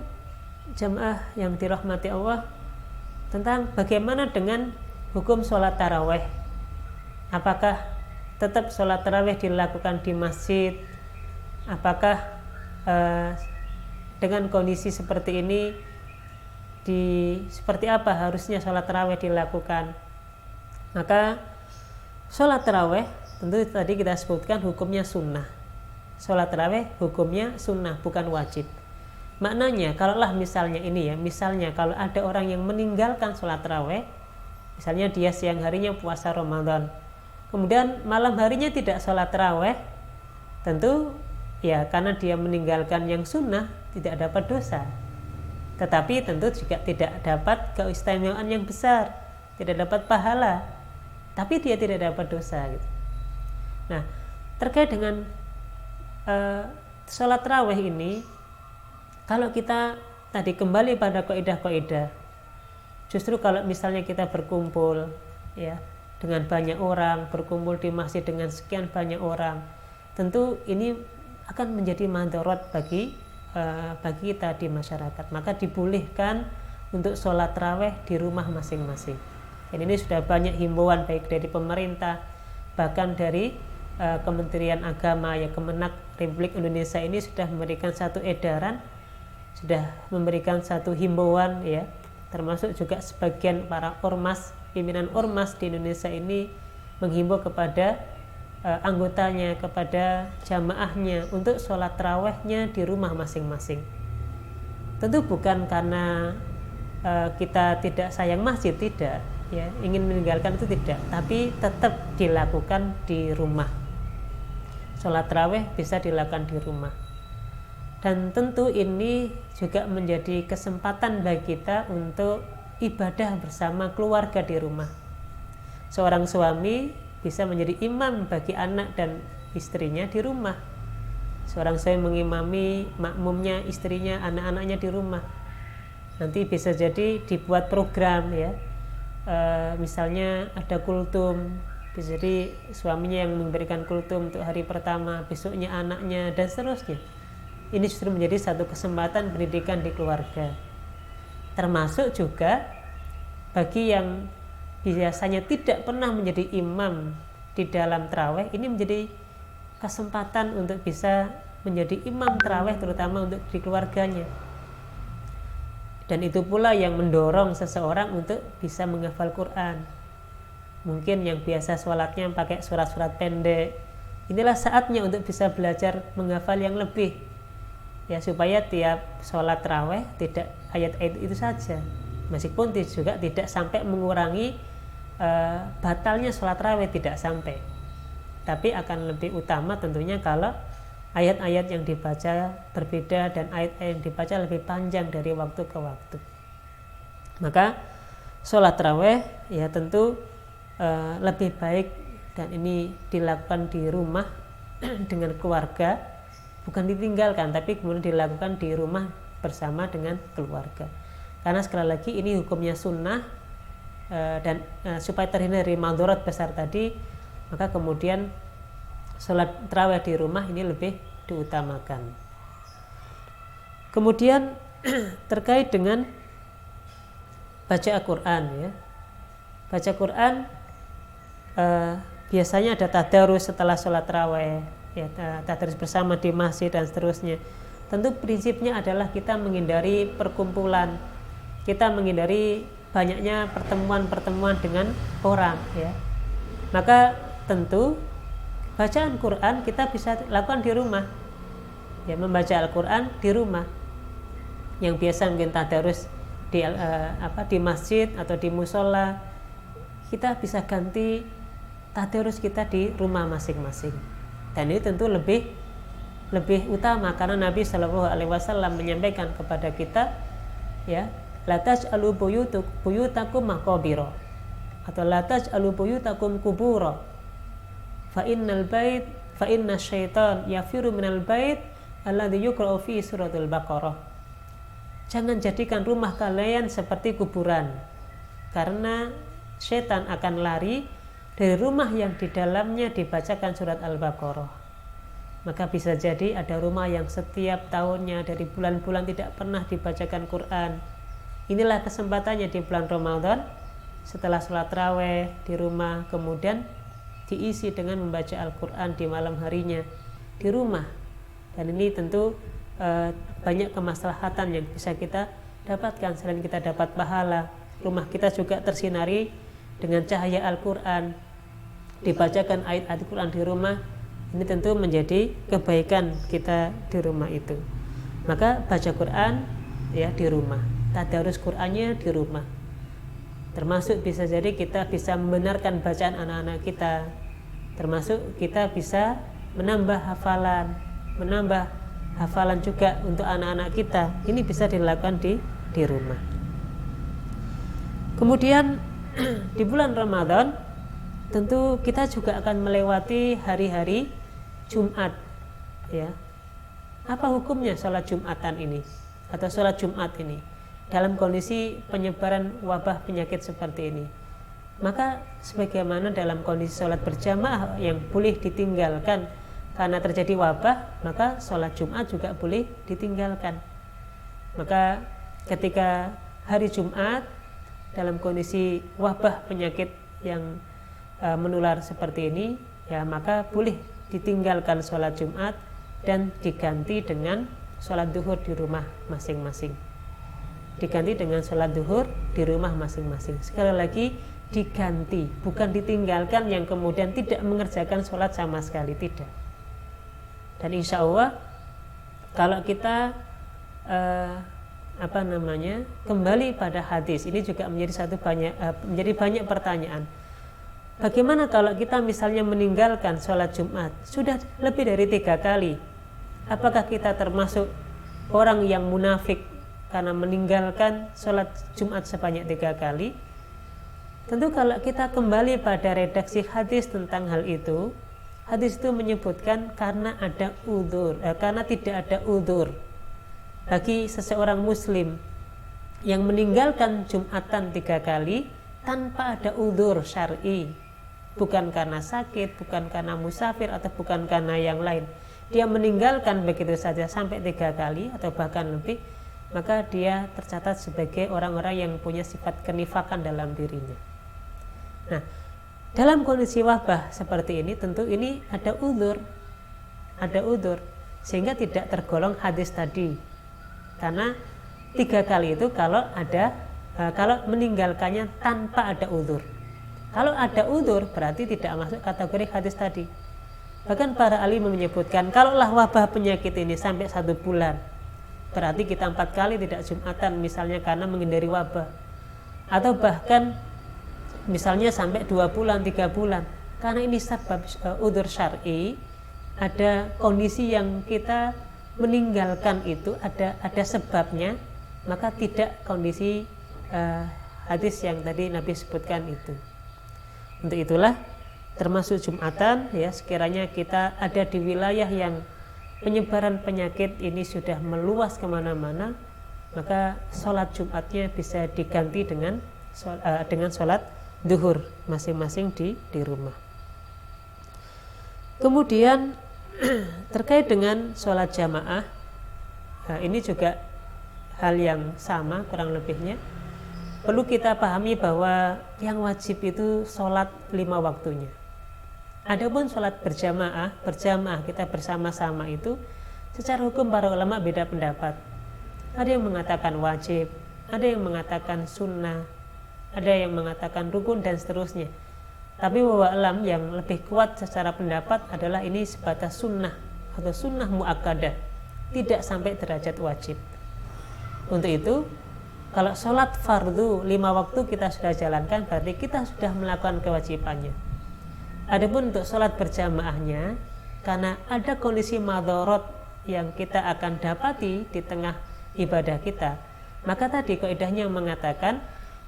Speaker 1: jamaah yang dirahmati Allah, tentang bagaimana dengan hukum sholat taraweh. Apakah tetap sholat taraweh dilakukan di masjid? Apakah dengan kondisi seperti ini seperti apa harusnya sholat taraweh dilakukan? Maka sholat taraweh tentu tadi kita sebutkan hukumnya sunnah. Sholat taraweh hukumnya sunnah, bukan wajib. Maknanya kalaulah misalnya ini, ya, misalnya kalau ada orang yang meninggalkan sholat taraweh, misalnya dia siang harinya puasa Ramadan, kemudian malam harinya tidak sholat taraweh, tentu ya karena dia meninggalkan yang sunnah tidak dapat dosa, tetapi tentu juga tidak dapat keistimewaan yang besar, tidak dapat pahala, tapi dia tidak dapat dosa gitu. Nah, terkait dengan sholat taraweh ini, kalau kita tadi kembali pada kaidah-kaidah, justru kalau misalnya kita berkumpul, ya, dengan banyak orang, berkumpul di masjid dengan sekian banyak orang, tentu ini akan menjadi mandorot bagi kita di masyarakat. Maka dibolehkan untuk sholat taraweh di rumah masing-masing. Dan ini sudah banyak himbauan baik dari pemerintah, bahkan dari Kementerian Agama, ya, Kemenak Republik Indonesia ini sudah memberikan satu edaran, sudah memberikan satu himbauan, ya, termasuk juga sebagian para ormas, pimpinan ormas di Indonesia ini menghimbau kepada anggotanya, kepada jamaahnya untuk sholat tarawehnya di rumah masing-masing. Tentu bukan karena kita tidak sayang masjid, tidak, ya, ingin meninggalkan itu tidak, tapi tetap dilakukan di rumah. Sholat taraweh bisa dilakukan di rumah. Dan tentu ini juga menjadi kesempatan bagi kita untuk ibadah bersama keluarga di rumah. Seorang suami bisa menjadi imam bagi anak dan istrinya di rumah. Seorang suami mengimami makmumnya, istrinya, anak-anaknya di rumah. Nanti bisa jadi dibuat program, ya, misalnya ada kultum, bisa jadi suaminya yang memberikan kultum untuk hari pertama, besoknya anaknya, dan seterusnya. Ini justru menjadi satu kesempatan pendidikan di keluarga. Termasuk juga bagi yang biasanya tidak pernah menjadi imam di dalam taraweh, ini menjadi kesempatan untuk bisa menjadi imam taraweh, terutama untuk di keluarganya. Dan itu pula yang mendorong seseorang untuk bisa menghafal Quran. Mungkin yang biasa sholatnya pakai surat-surat pendek, inilah saatnya untuk bisa belajar menghafal yang lebih, ya, supaya tiap sholat taraweh tidak ayat-ayat itu saja, meskipun juga tidak sampai mengurangi batalnya sholat taraweh, tidak sampai, tapi akan lebih utama tentunya kalau ayat-ayat yang dibaca berbeda dan ayat-ayat yang dibaca lebih panjang dari waktu ke waktu. Maka sholat taraweh, ya, tentu lebih baik, dan ini dilakukan di rumah dengan keluarga, bukan ditinggalkan, tapi kemudian dilakukan di rumah bersama dengan keluarga. Karena sekali lagi ini hukumnya sunnah, dan supaya terhindar dari madharat besar tadi, maka kemudian sholat tarawih di rumah ini lebih diutamakan. Kemudian terkait dengan baca Al-Quran, ya, baca Quran biasanya ada tadarus setelah sholat tarawih, ya, tadarus bersama di masjid dan seterusnya. Tentu prinsipnya adalah kita menghindari perkumpulan, kita menghindari banyaknya pertemuan-pertemuan dengan orang, ya. Maka tentu bacaan Quran kita bisa lakukan di rumah, ya, membaca Al-Quran di rumah. Yang biasa mungkin tadarus di masjid atau di musola, kita bisa ganti tadarus kita di rumah masing-masing. Dan ini tentu lebih utama karena Nabi SAW menyampaikan kepada kita, ya, la taj'alu buyutakum maqabira atau la taj'alu buyutakum qubura fa inna syaitan yafiru minal bait alladhi yuqra'u fi suratul Baqarah. Jangan jadikan rumah kalian seperti kuburan, karena setan akan lari dari rumah yang di dalamnya dibacakan surat Al-Baqarah. Maka bisa jadi ada rumah yang setiap tahunnya dari bulan-bulan tidak pernah dibacakan Quran. Inilah kesempatannya di bulan Ramadan, setelah sholat tarawih di rumah, kemudian diisi dengan membaca Al-Quran di malam harinya di rumah. Dan ini tentu banyak kemaslahatan yang bisa kita dapatkan. Selain kita dapat pahala, rumah kita juga tersinari dengan cahaya Al-Quran, dibacakan ayat-ayat Quran di rumah. Ini tentu menjadi kebaikan kita di rumah itu. Maka baca Quran, ya, di rumah, tadarus Qurannya di rumah. Termasuk bisa jadi kita bisa membenarkan bacaan anak-anak kita, termasuk kita bisa menambah hafalan juga untuk anak-anak kita. Ini bisa dilakukan di rumah. Kemudian di bulan Ramadan tentu kita juga akan melewati hari-hari Jumat, ya. Apa hukumnya sholat Jumatan ini atau sholat Jumat ini dalam kondisi penyebaran wabah penyakit seperti ini? Maka sebagaimana dalam kondisi sholat berjamaah yang boleh ditinggalkan karena terjadi wabah, maka sholat Jumat juga boleh ditinggalkan. Maka ketika hari Jumat dalam kondisi wabah penyakit yang menular seperti ini, ya, maka boleh ditinggalkan sholat Jumat dan diganti dengan sholat duhur di rumah masing-masing. Diganti dengan sholat duhur di rumah masing-masing. Sekali lagi, diganti, bukan ditinggalkan yang kemudian tidak mengerjakan sholat sama sekali, tidak. Dan insya Allah kalau kita kembali pada hadis ini juga menjadi banyak pertanyaan. Bagaimana kalau kita misalnya meninggalkan sholat Jumat sudah lebih dari 3 kali? Apakah kita termasuk orang yang munafik karena meninggalkan sholat Jumat sebanyak 3 kali? Tentu kalau kita kembali pada redaksi hadis tentang hal itu, hadis itu menyebutkan karena ada udzur, karena tidak ada udzur bagi seseorang muslim yang meninggalkan Jumatan 3 kali tanpa ada udzur syar'i, bukan karena sakit, bukan karena musafir, atau bukan karena yang lain. Dia meninggalkan begitu saja sampai 3 kali atau bahkan lebih, maka dia tercatat sebagai orang-orang yang punya sifat kenifakan dalam dirinya. Nah, dalam kondisi wabah seperti ini tentu ini ada udzur, sehingga tidak tergolong hadis tadi. Karena 3 kali itu kalau meninggalkannya tanpa ada udzur. Kalau ada udzur berarti tidak masuk kategori hadis tadi. Bahkan para alim menyebutkan kalaulah wabah penyakit ini sampai 1 bulan, berarti kita 4 kali tidak Jumatan misalnya karena menghindari wabah. Atau bahkan misalnya sampai 2 bulan, 3 bulan, karena ini sebab udzur syar'i, ada kondisi yang kita meninggalkan itu ada sebabnya, maka tidak kondisi hadis yang tadi Nabi sebutkan itu. Untuk itulah termasuk Jumatan, ya, sekiranya kita ada di wilayah yang penyebaran penyakit ini sudah meluas kemana-mana, maka sholat Jumatnya bisa diganti dengan sholat duhur masing-masing di rumah. Kemudian terkait dengan sholat jamaah, ini juga hal yang sama kurang lebihnya. Perlu kita pahami bahwa yang wajib itu sholat 5 waktunya. Adapun sholat berjamaah kita bersama-sama itu secara hukum para ulama beda pendapat. Ada yang mengatakan wajib, ada yang mengatakan sunnah, ada yang mengatakan rukun dan seterusnya. Tapi wallahu alam yang lebih kuat secara pendapat adalah ini sebatas sunnah atau sunnah muakkadah, tidak sampai derajat wajib. Untuk itu, kalau sholat fardu 5 waktu kita sudah jalankan, berarti kita sudah melakukan kewajibannya. Adapun untuk sholat berjamaahnya, karena ada kondisi madharat yang kita akan dapati di tengah ibadah kita, maka tadi kaidahnya mengatakan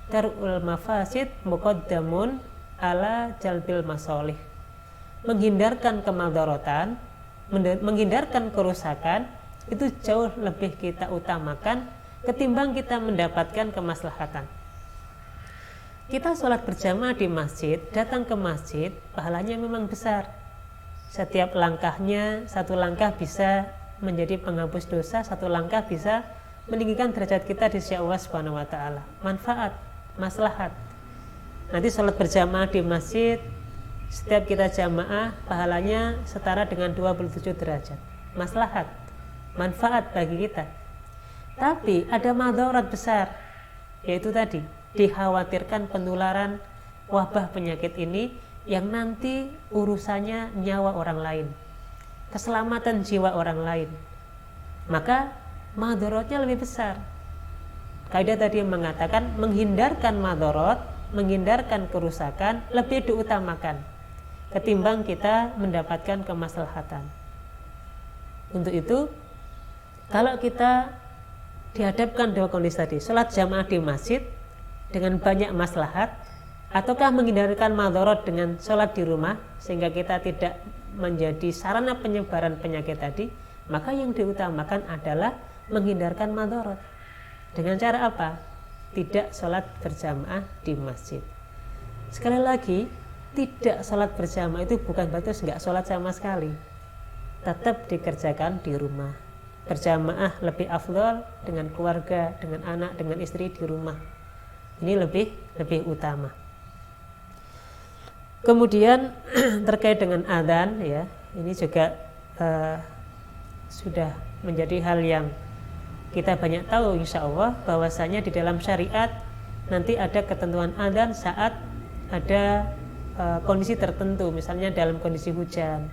Speaker 1: darul mafasid muqaddamun ala jalbil masolih. Menghindarkan kemadharatan, menghindarkan kerusakan itu jauh lebih kita utamakan ketimbang kita mendapatkan kemaslahatan. Kita sholat berjamaah di masjid, datang ke masjid, pahalanya memang besar. Setiap langkahnya, satu langkah bisa menjadi penghapus dosa, satu langkah bisa meninggikan derajat kita di sisi Allah Subhanahu wa taala. Manfaat, maslahat. Nanti sholat berjamaah di masjid, setiap kita jamaah pahalanya setara dengan 27 derajat. Maslahat, manfaat bagi kita. Tapi ada madharat besar, yaitu tadi dikhawatirkan penularan wabah penyakit ini yang nanti urusannya nyawa orang lain, keselamatan jiwa orang lain. Maka madharatnya lebih besar. Kaidah tadi yang mengatakan menghindarkan madharat, menghindarkan kerusakan lebih diutamakan ketimbang kita mendapatkan kemaslahatan. Untuk itu, kalau kita dihadapkan dua kondisi tadi, sholat jamaah di masjid dengan banyak maslahat, ataukah menghindarkan madharat dengan sholat di rumah sehingga kita tidak menjadi sarana penyebaran penyakit tadi, maka yang diutamakan adalah menghindarkan madharat. Dengan cara apa? Tidak sholat berjamaah di masjid. Sekali lagi, tidak sholat berjamaah itu bukan berarti nggak sholat sama sekali. Tetap dikerjakan di rumah. Berjamaah lebih afdal dengan keluarga, dengan anak, dengan istri di rumah. Ini lebih utama. Kemudian terkait dengan adzan, ya, ini juga sudah menjadi hal yang kita banyak tahu insya Allah, bahwasanya di dalam syariat nanti ada ketentuan adzan saat ada kondisi tertentu, misalnya dalam kondisi hujan,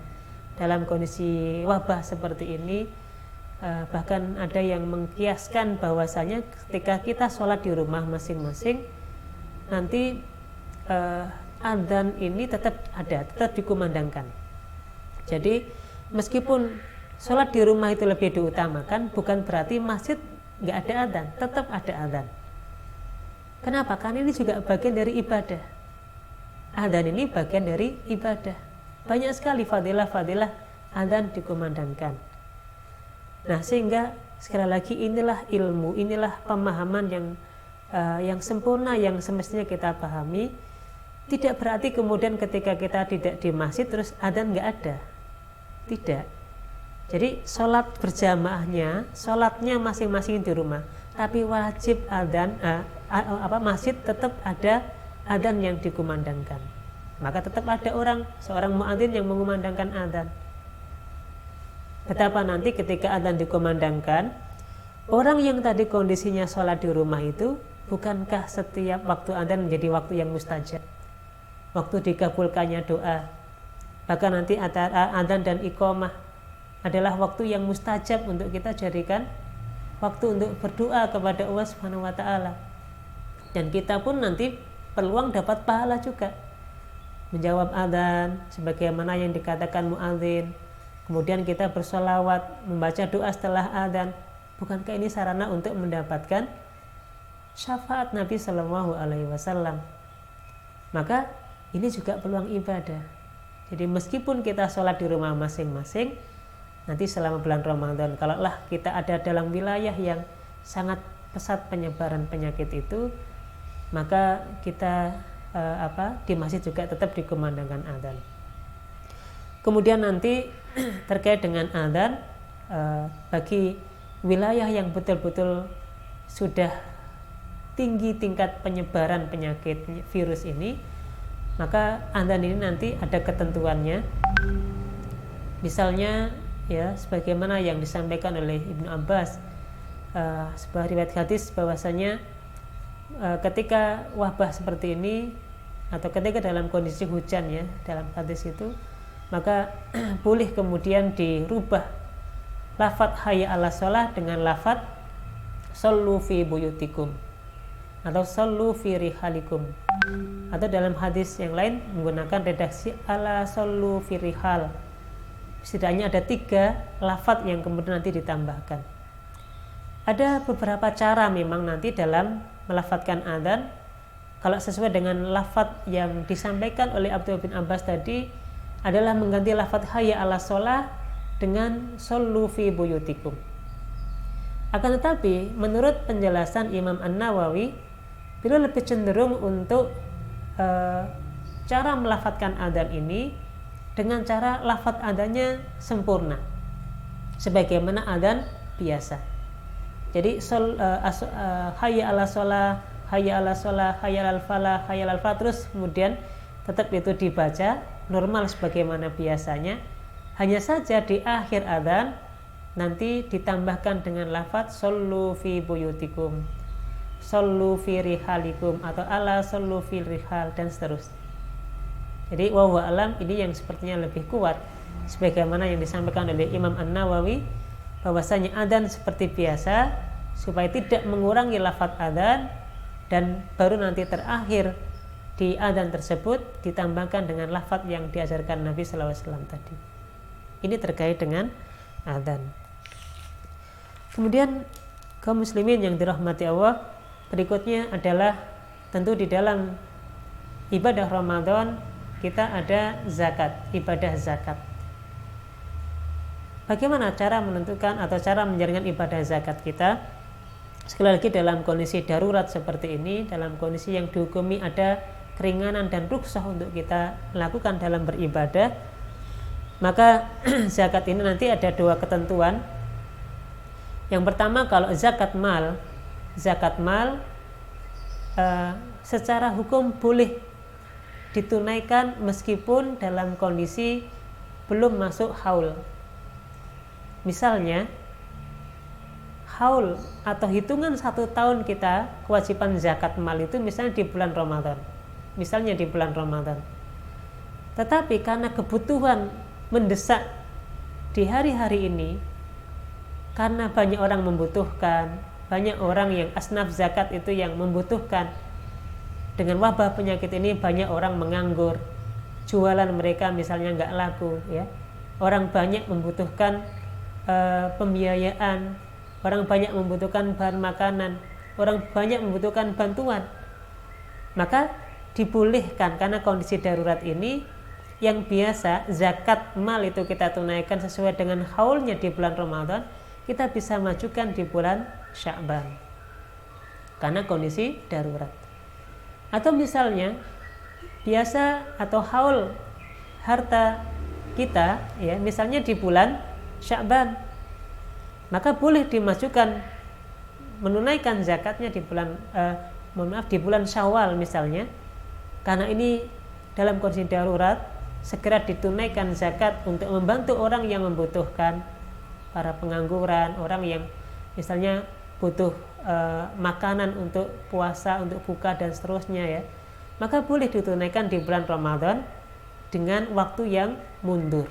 Speaker 1: dalam kondisi wabah seperti ini. Bahkan ada yang mengkiaskan bahwasanya ketika kita sholat di rumah masing-masing, nanti adzan ini tetap ada, tetap dikumandangkan. Jadi meskipun sholat di rumah itu lebih diutamakan, bukan berarti masjid nggak ada adzan, tetap ada adzan. Kenapa? Karena ini juga bagian dari ibadah. Adzan ini bagian dari ibadah. Banyak sekali fadilah-fadilah adzan dikumandangkan. Nah, sehingga sekali lagi inilah ilmu, inilah pemahaman yang sempurna yang semestinya kita pahami. Tidak berarti kemudian ketika kita tidak di masjid terus adzan nggak ada. Tidak. Jadi sholat berjamaahnya, sholatnya masing-masing di rumah, tapi wajib adzan, masjid tetap ada adzan yang dikumandangkan. Maka tetap ada seorang muadzin yang mengumandangkan adzan. Betapa nanti ketika adzan dikumandangkan, orang yang tadi kondisinya sholat di rumah itu, bukankah setiap waktu adzan menjadi waktu yang mustajab, waktu dikabulkannya doa? Bahkan nanti adzan dan iqamah adalah waktu yang mustajab untuk kita jadikan waktu untuk berdoa kepada Allah Subhanahu wa taala. Dan kita pun nanti peluang dapat pahala juga menjawab adzan sebagaimana yang dikatakan muadzin. Kemudian kita bersolawat, membaca doa setelah adzan. Bukankah ini sarana untuk mendapatkan syafaat Nabi Shallallahu Alaihi Wasallam? Maka ini juga peluang ibadah. Jadi meskipun kita sholat di rumah masing-masing, nanti selama bulan Ramadan, kalaulah kita ada dalam wilayah yang sangat pesat penyebaran penyakit itu, maka kita di masjid juga tetap dikumandangkan adzan. Kemudian nanti terkait dengan adzan, bagi wilayah yang betul-betul sudah tinggi tingkat penyebaran penyakit virus ini, maka adzan ini nanti ada ketentuannya. Misalnya ya, sebagaimana yang disampaikan oleh Ibnu Abbas, sebuah riwayat hadis bahwasanya ketika wabah seperti ini atau ketika dalam kondisi hujan ya, dalam hadis itu, maka boleh kemudian dirubah lafadz hayya 'alas shalah dengan lafadz shallu fi buyutikum atau shallu fi rihalikum, atau dalam hadis yang lain menggunakan redaksi ala shallu fi rihal. Setidaknya ada 3 lafadz yang kemudian nanti ditambahkan. Ada beberapa cara memang nanti dalam melafadzkan adzan. Kalau sesuai dengan lafadz yang disampaikan oleh Abdullah bin Abbas tadi adalah mengganti lafadz hayya 'alas shalah dengan shallu fi buyutikum. Akan tetapi menurut penjelasan Imam An-Nawawi, beliau lebih cenderung untuk cara melafadzkan adzan ini dengan cara lafadz adzannya sempurna sebagaimana adzan biasa. Jadi hayya 'alas shalah, hayya 'alas shalah, hayya 'alal falah, hayya 'alal falah, terus kemudian tetap itu dibaca normal sebagaimana biasanya. Hanya saja di akhir adzan nanti ditambahkan dengan lafadz shallu fi buyutikum, shallu fi rihalikum, atau ala shallu fi rihal, dan seterusnya. Jadi wallahu alam, ini yang sepertinya lebih kuat sebagaimana yang disampaikan oleh Imam An-Nawawi, bahwasanya adzan seperti biasa supaya tidak mengurangi lafadz adzan, dan baru nanti terakhir di adzan tersebut ditambahkan dengan lafadz yang diajarkan Nabi SAW tadi. Ini terkait dengan adzan. Kemudian kaum muslimin yang dirahmati Allah, berikutnya adalah tentu di dalam ibadah Ramadan kita ada zakat, ibadah zakat. Bagaimana cara menentukan atau cara menjalankan ibadah zakat kita? Sekali lagi, dalam kondisi darurat seperti ini, dalam kondisi yang dihukumi ada keringanan dan rukhsah untuk kita lakukan dalam beribadah, maka zakat ini nanti ada 2 ketentuan. Yang pertama, kalau zakat mal secara hukum boleh ditunaikan meskipun dalam kondisi belum masuk haul. Misalnya haul atau hitungan 1 tahun kita kewajiban zakat mal itu misalnya di bulan Ramadan. Tetapi karena kebutuhan mendesak di hari-hari ini, karena banyak orang membutuhkan, banyak orang yang asnaf zakat itu yang membutuhkan, dengan wabah penyakit ini banyak orang menganggur, jualan mereka misalnya nggak laku ya, orang banyak membutuhkan pembiayaan, orang banyak membutuhkan bahan makanan, orang banyak membutuhkan bantuan, maka dibolehkan karena kondisi darurat ini. Yang biasa zakat mal itu kita tunaikan sesuai dengan haulnya di bulan Ramadan, kita bisa majukan di bulan Sya'ban karena kondisi darurat. Atau misalnya biasa atau haul harta kita ya, misalnya di bulan Sya'ban, maka boleh dimajukan menunaikan zakatnya di bulan di bulan Syawal misalnya, karena ini dalam kondisi darurat, segera ditunaikan zakat untuk membantu orang yang membutuhkan, para pengangguran, orang yang misalnya butuh makanan untuk puasa, untuk buka dan seterusnya ya, maka boleh ditunaikan di bulan Ramadan dengan waktu yang mundur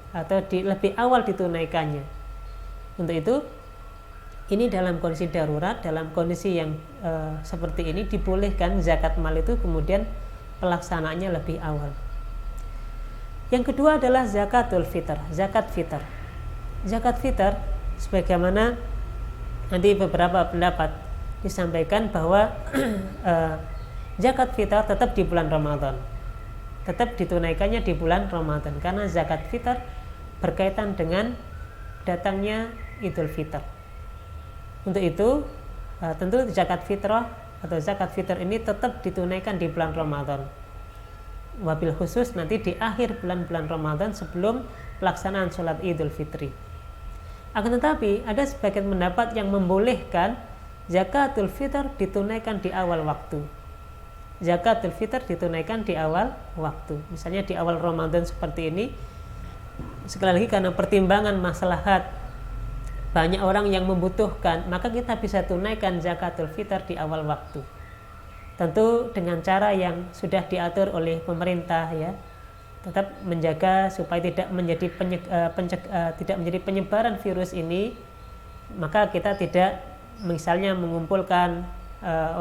Speaker 1: atau lebih awal ditunaikannya. Untuk itu, ini dalam kondisi darurat, dalam kondisi yang seperti ini dibolehkan zakat mal itu kemudian pelaksanaannya lebih awal. Yang kedua adalah zakatul fitr, zakat fitr. Zakat fitr sebagaimana nanti beberapa pendapat disampaikan bahwa zakat fitr tetap di bulan Ramadan, tetap ditunaikannya di bulan Ramadan, karena zakat fitr berkaitan dengan datangnya Idul Fitr. Untuk itu tentu zakat fitrah atau zakat fitr ini tetap ditunaikan di bulan Ramadan, wabil khusus nanti di akhir bulan-bulan Ramadan sebelum pelaksanaan sholat Idul Fitri. Akan tetapi ada sebagian pendapat yang membolehkan zakatul fitr ditunaikan di awal waktu. Zakatul fitr ditunaikan di awal waktu, misalnya di awal Ramadan seperti ini. Sekali lagi karena pertimbangan maslahat, banyak orang yang membutuhkan, maka kita bisa tunaikan zakatul fitr di awal waktu. Tentu dengan cara yang sudah diatur oleh pemerintah ya, tetap menjaga supaya tidak menjadi tidak menjadi penyebaran virus ini. Maka kita tidak misalnya mengumpulkan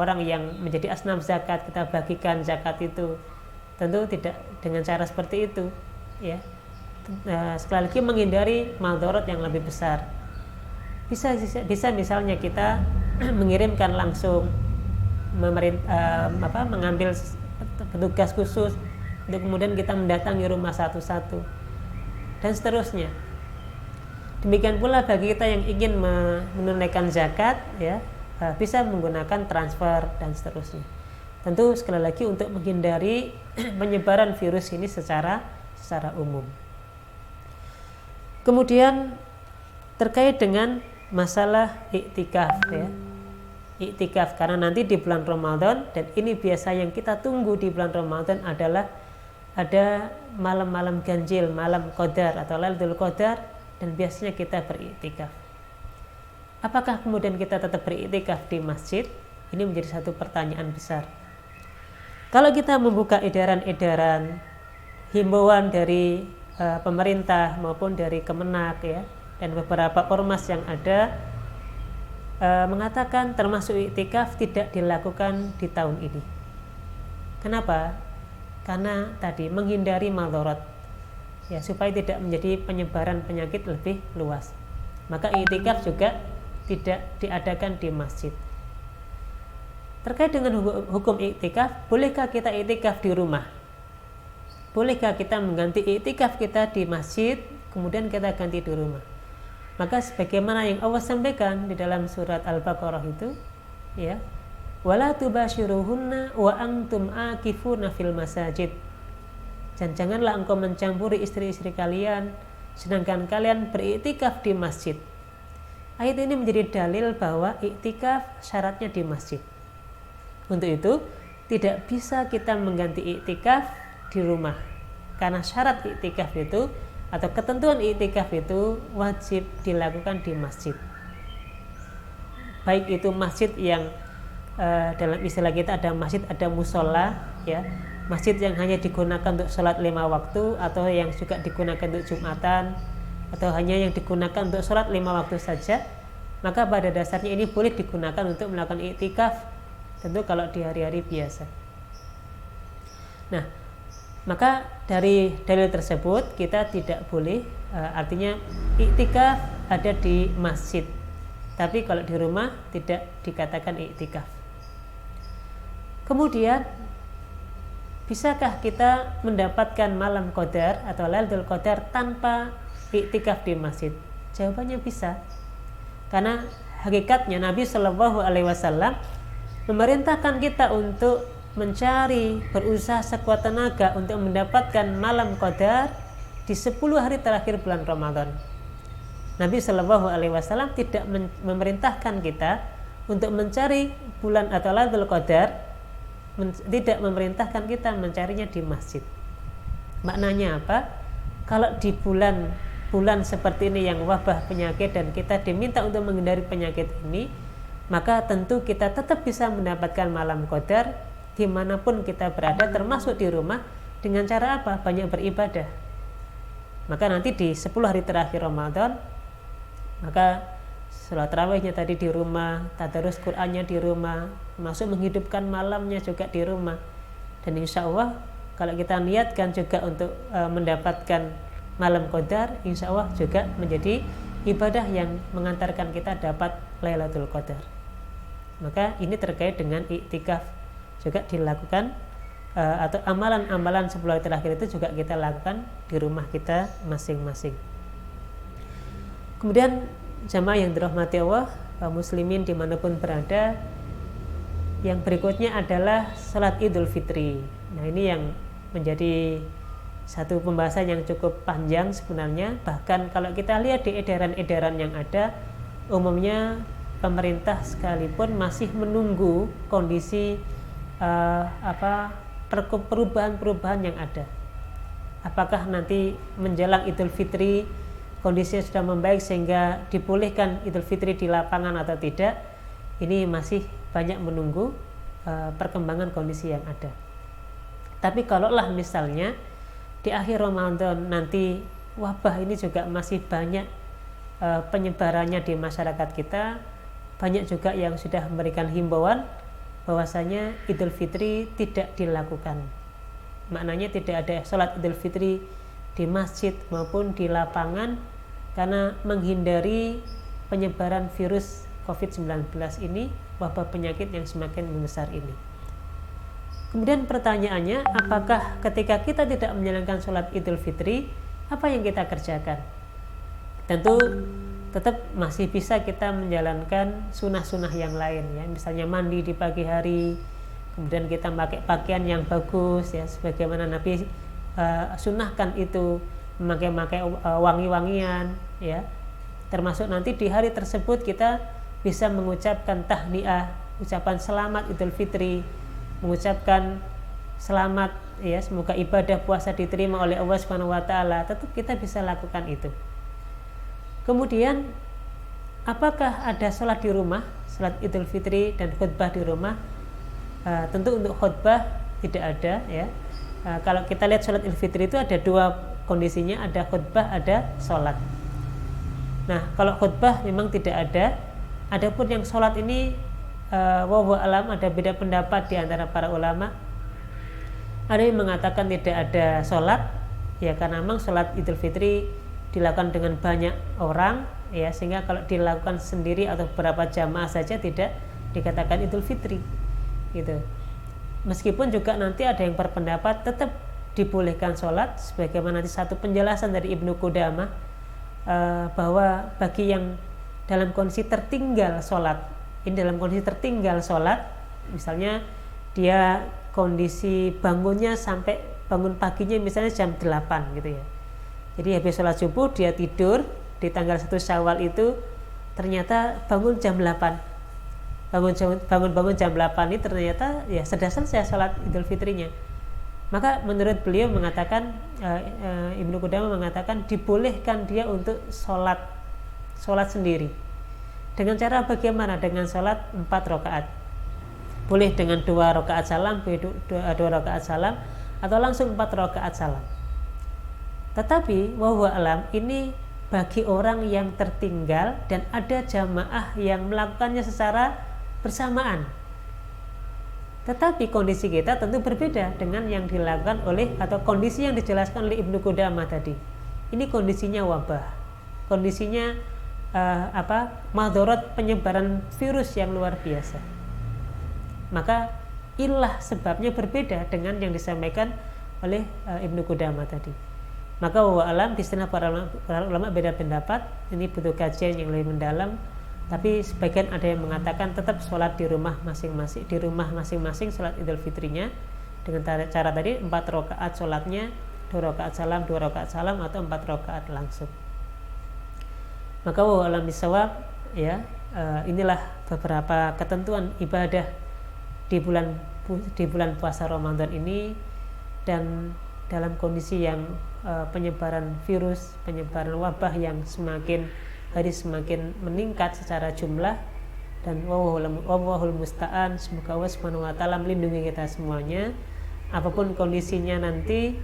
Speaker 1: orang yang menjadi asnaf zakat, kita bagikan zakat itu, tentu tidak dengan cara seperti itu ya. Sekali lagi menghindari madarat yang lebih besar. Bisa misalnya kita mengirimkan langsung mengambil petugas khusus untuk kemudian kita mendatangi rumah satu-satu dan seterusnya. Demikian pula bagi kita yang ingin menunaikan zakat ya, bisa menggunakan transfer dan seterusnya. Tentu sekali lagi untuk menghindari penyebaran virus ini secara umum. Kemudian terkait dengan masalah iktikaf ya. Iktikaf karena nanti di bulan Ramadan, dan ini biasa yang kita tunggu di bulan Ramadan adalah ada malam-malam ganjil, malam qadar atau Lailatul Qadar, dan biasanya kita beriktikaf. Apakah kemudian kita tetap beriktikaf di masjid? Ini menjadi satu pertanyaan besar. Kalau kita membuka edaran-edaran himbauan dari pemerintah maupun dari Kemenak ya, dan beberapa ormas yang ada mengatakan termasuk iktikaf tidak dilakukan di tahun ini. Kenapa? Karena tadi menghindari madarat ya, supaya tidak menjadi penyebaran penyakit lebih luas. Maka iktikaf juga tidak diadakan di masjid. Terkait dengan hukum iktikaf, bolehkah kita iktikaf di rumah? Bolehkah kita mengganti iktikaf kita di masjid kemudian kita ganti di rumah? Maka sebagaimana yang Allah sampaikan di dalam surat Al-Baqarah itu ya, wala tubashiruhunna wa antum akifuna fil masajid. Dan janganlah engkau mencampuri istri-istri kalian sedangkan kalian beriktikaf di masjid. Ayat ini menjadi dalil bahwa iktikaf syaratnya di masjid. Untuk itu tidak bisa kita mengganti iktikaf di rumah, karena syarat iktikaf itu atau ketentuan iktikaf itu wajib dilakukan di masjid. Baik itu masjid yang dalam istilah kita ada masjid, ada musola ya, masjid yang hanya digunakan untuk sholat 5 waktu, atau yang juga digunakan untuk Jumatan, atau hanya yang digunakan untuk sholat 5 waktu saja, maka pada dasarnya ini boleh digunakan untuk melakukan iktikaf, tentu kalau di hari-hari biasa. Nah, maka dari dalil tersebut kita tidak boleh, artinya iktikaf ada di masjid, tapi kalau di rumah tidak dikatakan iktikaf. Kemudian bisakah kita mendapatkan malam qadar atau Lailatul Qadar tanpa iktikaf di masjid? Jawabannya bisa. Karena hakikatnya Nabi Shallallahu Alaihi Wasallam memerintahkan kita untuk mencari, berusaha sekuat tenaga untuk mendapatkan malam qadar di 10 hari terakhir bulan Ramadan. Nabi Shallallahu Alaihi Wasallam tidak memerintahkan kita untuk mencari bulan atau Lailatul Qadar, tidak memerintahkan kita mencarinya di masjid. Maknanya apa? Kalau di bulan seperti ini yang wabah penyakit dan kita diminta untuk menghindari penyakit ini, maka tentu kita tetap bisa mendapatkan malam qadar dimanapun kita berada, termasuk di rumah, dengan cara apa? Banyak beribadah. Maka nanti di 10 hari terakhir Ramadan, maka sholat tarawihnya tadi di rumah, tadarus Qur'annya di rumah, masuk menghidupkan malamnya juga di rumah. Dan insya Allah kalau kita niatkan juga untuk mendapatkan malam qadar, insya Allah juga menjadi ibadah yang mengantarkan kita dapat Lailatul Qadar. Maka ini terkait dengan iktikaf juga dilakukan, atau amalan-amalan 10 hari terakhir itu juga kita lakukan di rumah kita masing-masing. Kemudian jamaah yang dirahmati Allah, muslimin dimanapun berada. Yang berikutnya adalah sholat Idul Fitri. Nah, ini yang menjadi satu pembahasan yang cukup panjang sebenarnya. Bahkan kalau kita lihat di edaran-edaran yang ada, umumnya pemerintah sekalipun masih menunggu kondisi perubahan-perubahan yang ada. Apakah nanti menjelang Idul Fitri kondisinya sudah membaik sehingga dibolehkan Idul Fitri di lapangan atau tidak? Ini masih banyak menunggu perkembangan kondisi yang ada. Tapi kalaulah misalnya di akhir Ramadan nanti wabah ini juga masih banyak penyebarannya di masyarakat kita, banyak juga yang sudah memberikan himbauan bahwasanya Idul Fitri tidak dilakukan. Maknanya tidak ada sholat Idul Fitri di masjid maupun di lapangan karena menghindari penyebaran virus COVID-19 ini, wabah penyakit yang semakin membesar ini. Kemudian pertanyaannya, apakah ketika kita tidak menjalankan sholat Idul Fitri, apa yang kita kerjakan? Tentu tetap masih bisa kita menjalankan sunnah-sunnah yang lain, ya. Misalnya mandi di pagi hari, kemudian kita pakai pakaian yang bagus, ya, sebagaimana Nabi sunnahkan itu, memakai wangi-wangian, ya. Termasuk nanti di hari tersebut kita bisa mengucapkan tahniah, ucapan selamat Idul Fitri, mengucapkan selamat, ya, semoga ibadah puasa diterima oleh Allah Subhanahu wa taala. Tetap kita bisa lakukan itu. Kemudian apakah ada sholat di rumah, sholat Idul Fitri dan khutbah di rumah? Tentu untuk khutbah tidak ada, ya. Kalau kita lihat sholat Idul Fitri itu ada dua kondisinya, ada khutbah, ada sholat. Nah, kalau khutbah memang tidak ada. Adapun yang sholat ini wallahu alam, ada beda pendapat di antara para ulama. Ada yang mengatakan tidak ada sholat, ya, karena memang sholat Idul Fitri dilakukan dengan banyak orang, ya, sehingga kalau dilakukan sendiri atau beberapa jamaah saja tidak dikatakan Idul Fitri, gitu. Meskipun juga nanti ada yang berpendapat tetap dibolehkan sholat, sebagaimana nanti satu penjelasan dari Ibnu Qudamah bahwa bagi yang dalam kondisi tertinggal sholat, ini dalam kondisi tertinggal sholat, misalnya dia kondisi bangunnya sampai bangun paginya misalnya jam 8 gitu, ya. Jadi habis sholat subuh dia tidur di tanggal 1 Syawal itu, ternyata bangun jam 8, bangun jam 8 ini ternyata ya sudah selesai sholat Idul Fitrinya. Maka menurut beliau mengatakan, Ibnu Qudamah mengatakan dibolehkan dia untuk sholat sendiri. Dengan cara bagaimana? Dengan sholat 4 rakaat. Boleh dengan 2 rakaat salam, 2 rakaat salam, atau langsung 4 rakaat salam. Tetapi wallahu alam, ini bagi orang yang tertinggal dan ada jamaah yang melakukannya secara bersamaan. Tetapi kondisi kita tentu berbeda dengan yang dilakukan oleh, atau kondisi yang dijelaskan oleh Ibnu Qudamah tadi. Ini kondisinya wabah, kondisinya madharat penyebaran virus yang luar biasa. Maka ilah sebabnya berbeda dengan yang disampaikan oleh Ibnu Qudamah tadi. Maka wallahu alam, di sana para ulama beda pendapat. Ini butuh kajian yang lebih mendalam. Tapi sebagian ada yang mengatakan tetap sholat di rumah masing-masing, sholat Idul Fitrinya dengan cara tadi 4 rakaat sholatnya, 2 rakaat salam, 2 rakaat salam, atau 4 rakaat langsung. Maka wallahu a'lam bishawab, ya, inilah beberapa ketentuan ibadah di bulan puasa Ramadan ini, dan dalam kondisi yang penyebaran virus, penyebaran wabah yang semakin hari semakin meningkat secara jumlah, dan wallahul musta'an. Semoga Allah Subhanahu wa taala melindungi kita semuanya apapun kondisinya nanti.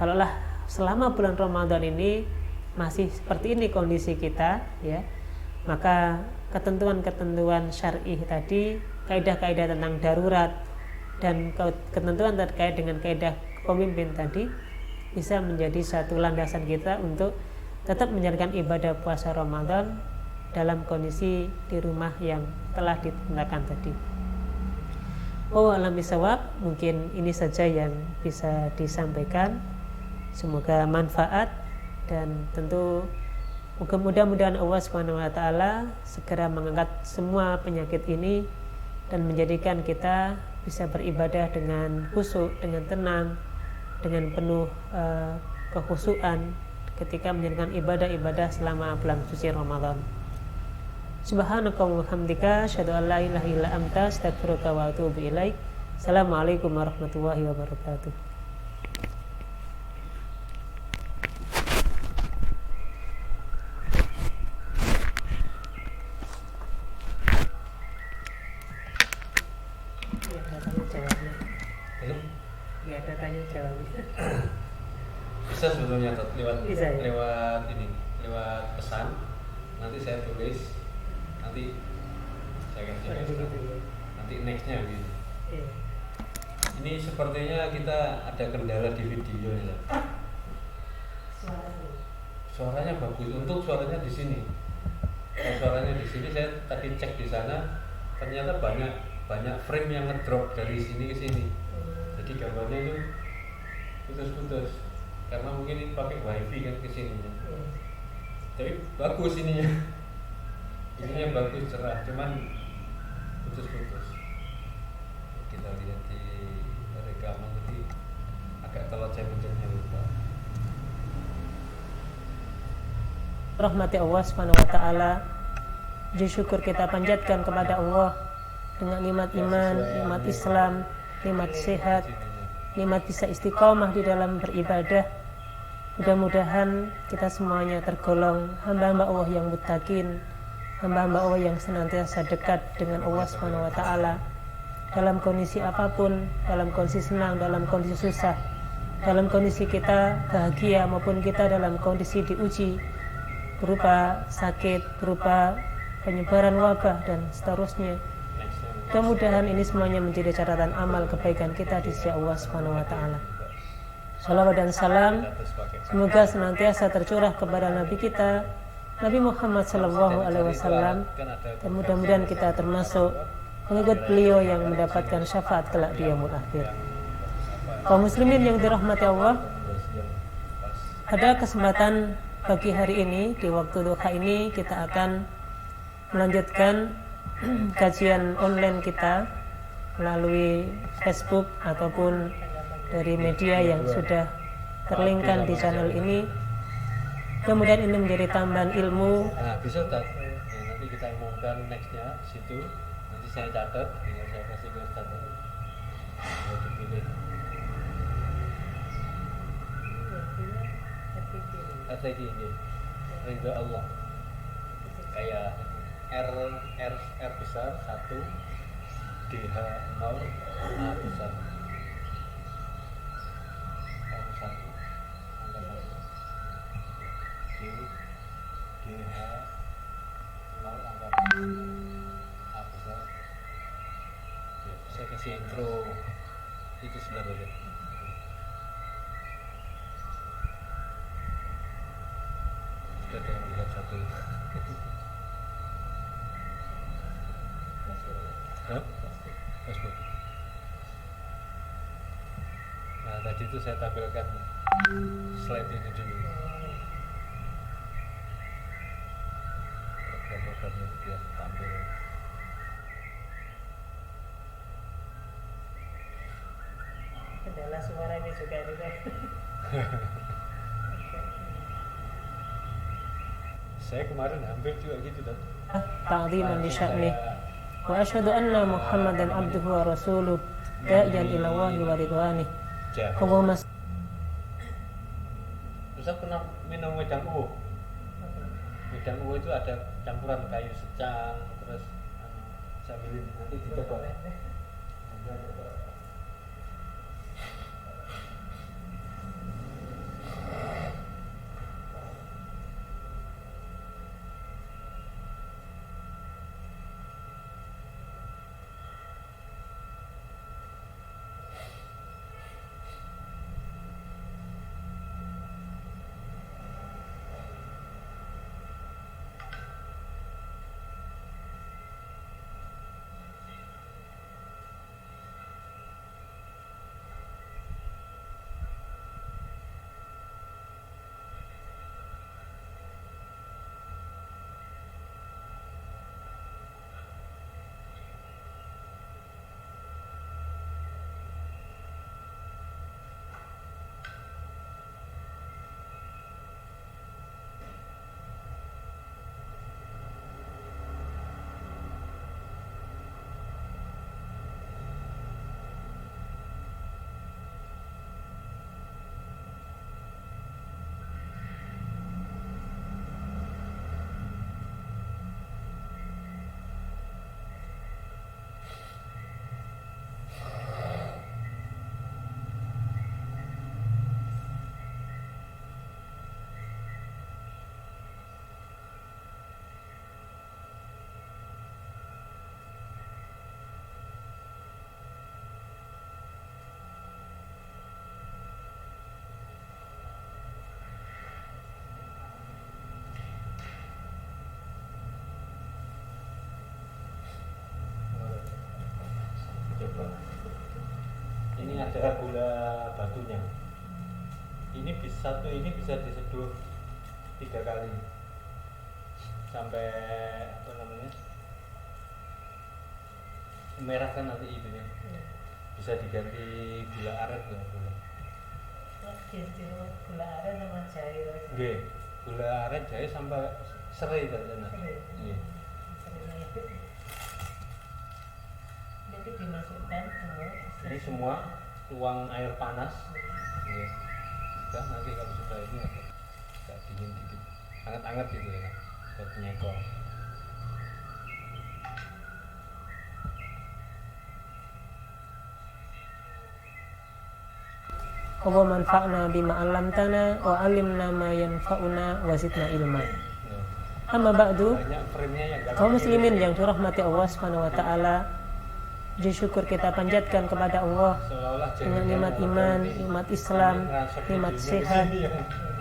Speaker 1: Kalaulah selama bulan Ramadan ini masih seperti ini kondisi kita, ya, maka ketentuan-ketentuan syar'i tadi, kaidah-kaidah tentang darurat dan ketentuan terkait dengan kaidah pemimpin tadi bisa menjadi satu landasan kita untuk tetap menjalankan ibadah puasa Ramadan dalam kondisi di rumah yang telah ditentukan tadi. Wallahu a'lam. Mungkin ini saja yang bisa disampaikan. Semoga manfaat, dan tentu Mudah-mudahan Allah Subhanahu wa taala segera mengangkat semua penyakit ini dan menjadikan kita bisa beribadah dengan khusyuk, dengan tenang, dengan penuh kekhusyuan ketika menjalankan ibadah-ibadah selama bulan suci Ramadan. Subhanakallahumma wa bihamdika asyhadu an la ilaha illa anta astaghfiruka wa atubu ilaik. Assalamualaikum warahmatullahi wabarakatuh. Nggak ada tanya jawabnya.
Speaker 2: Bisa sebetulnya lewat
Speaker 1: Bisa, ya?
Speaker 2: lewat pesan. Nanti saya tulis, nanti saya kasih
Speaker 1: Gitu,
Speaker 2: respon.
Speaker 1: ya.
Speaker 2: Nanti nextnya gitu.
Speaker 1: Iya.
Speaker 2: Ini sepertinya kita ada kendala di video ya. Suaranya bagus. Untuk suaranya di sini. Kalau suaranya di sini saya tadi cek di sana, ternyata banyak frame yang ngedrop dari sini ke sini. Jadi gambarnya itu putus-putus karena mungkin ini pakai wifi kan ke sininya. Tapi bagus ininya. Ininya bagus, cerah, cuman putus-putus. Kita lihat di rekaman tadi agak telat saya mencetnya lupa.
Speaker 1: Rahmati Allah Subhanahu wa taala. Puji syukur kita panjatkan kepada Allah dengan nikmat iman, nikmat Islam, nikmat sehat, nikmat bisa istiqomah di dalam beribadah. Mudah-mudahan kita semuanya tergolong hamba-hamba Allah yang muttaqin, hamba-hamba Allah yang senantiasa dekat dengan Allah Subhanahu wa taala dalam kondisi apapun, dalam kondisi senang, dalam kondisi susah, dalam kondisi kita bahagia maupun kita dalam kondisi diuji berupa sakit, berupa penyebaran wabah dan seterusnya. Mudah-mudahan ini semuanya menjadi catatan amal kebaikan kita di sisi Allah Subhanahu wa taala. Salawat dan salam semoga senantiasa tercurah kepada Nabi kita Nabi Muhammad sallallahu alaihi wasallam, dan mudah-mudahan kita termasuk pengikut beliau yang mendapatkan syafaat kelak di yaumul akhir. Kaum muslimin yang dirahmati Allah, pada kesempatan pagi hari ini di waktu duha ini kita akan melanjutkan kajian online kita melalui Facebook ataupun dari media yang sudah terlinkkan di channel ini. Kemudian ini menjadi tambahan ilmu.
Speaker 2: Nah, bisa Ustaz. Ya, nanti kita umumkan nextnya situ. Nanti saya catat, tinggal saya kasih ke Ustaz. Ya, dipilih. RTG ini. Ridho Allah. Kayak R besar 1, DH 0, A besar. R1, angka 1. DH 0, angka 1. A besar. Ya, saya kasih intro itu sebentar aja. Sudah ada yang lihat satu. Hah? Facebook. Nah, tadi itu saya tampilkan slide ini dulu. Program-programnya biar tampil.
Speaker 1: Kendala suara ini juga ini kan.
Speaker 2: Saya kemarin hampir juga gitu kan.
Speaker 1: Ta'ziman li sya'ni. Wa asyhadu anna Muhammadan abduhu wa rasuluh da'iyan ila Allahi wa ridwanih. Allahumma
Speaker 2: Terus pernah minum wedang uwo. Wedang uwo itu ada campuran kayu secang, terus sambil nanti dicoba. satu ini bisa diseduh 3 kali sampai apa namanya merah kan nanti itunya. Bisa diganti gula aren nggak boleh?
Speaker 1: Gula aren sama jahe.
Speaker 2: Nggih, gula aren jahe sampai serai katanya. Nggih.
Speaker 1: Jadi dimasukkan semua.
Speaker 2: Ini semua tuang air panas. Nggih. Udah nanti kalau sudah ini agak dingin dikit, hangat-hangat gitu ya, buat nyekol.
Speaker 1: Wa manfa'na bima 'allamtana wa 'allimna ma yanfa'una wa zidna ilma. Amma ba'du,
Speaker 2: Banyak frame-nya yang nggak
Speaker 1: kaum muslimin yang dirahmati Allah Subhanahu wa taala, puji syukur kita panjatkan kepada Allah
Speaker 2: seolah-olah
Speaker 1: dengan nikmat iman, nikmat Islam, nikmat sehat,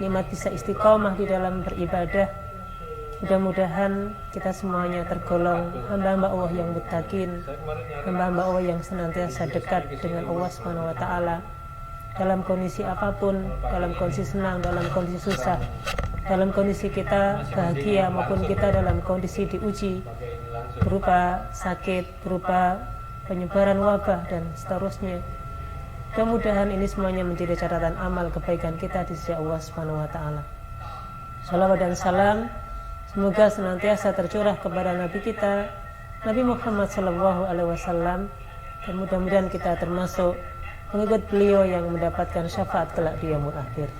Speaker 1: nikmat bisa istiqomah di dalam beribadah. Mudah-mudahan kita semuanya tergolong hamba-hamba Allah yang muttaqin, hamba-hamba Allah yang senantiasa dekat dengan Allah Subhanahu wa taala. Dalam kondisi apapun, dalam kondisi senang, dalam kondisi susah, dalam kondisi kita bahagia maupun kita dalam kondisi diuji berupa sakit, berupa penyebaran wabah dan seterusnya. Mudah-mudahan ini semuanya menjadi catatan amal kebaikan kita di sisi Allah Subhanahu wa taala. Salawat dan salam semoga senantiasa tercurah kepada Nabi kita, Nabi Muhammad sallallahu alaihi wasallam, dan mudah-mudahan kita termasuk pengikut beliau yang mendapatkan syafaat kelak di yaumul akhir.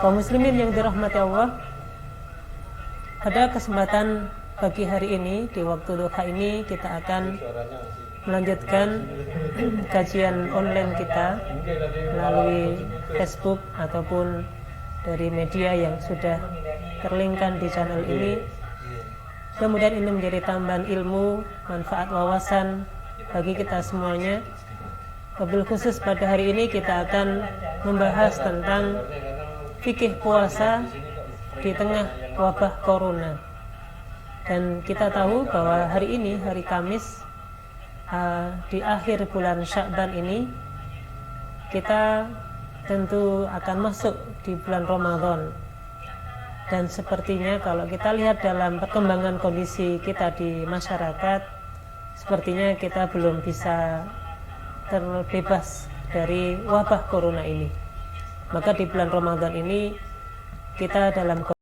Speaker 1: Kaum muslimin yang dirahmati Allah, pada kesempatan pagi hari ini di waktu duha ini kita akan melanjutkan kajian online kita melalui Facebook ataupun dari media yang sudah terlinkkan di channel ini. Kemudian ini menjadi tambahan ilmu, manfaat, wawasan bagi kita semuanya. Wabil khusus pada hari ini kita akan membahas tentang fikih puasa di tengah wabah corona. Dan kita tahu bahwa hari ini, hari Kamis, di akhir bulan Sya'ban ini, kita tentu akan masuk di bulan Ramadan. Dan sepertinya kalau kita lihat dalam perkembangan kondisi kita di masyarakat, sepertinya kita belum bisa terbebas dari wabah corona ini. Maka di bulan Ramadan ini kita dalam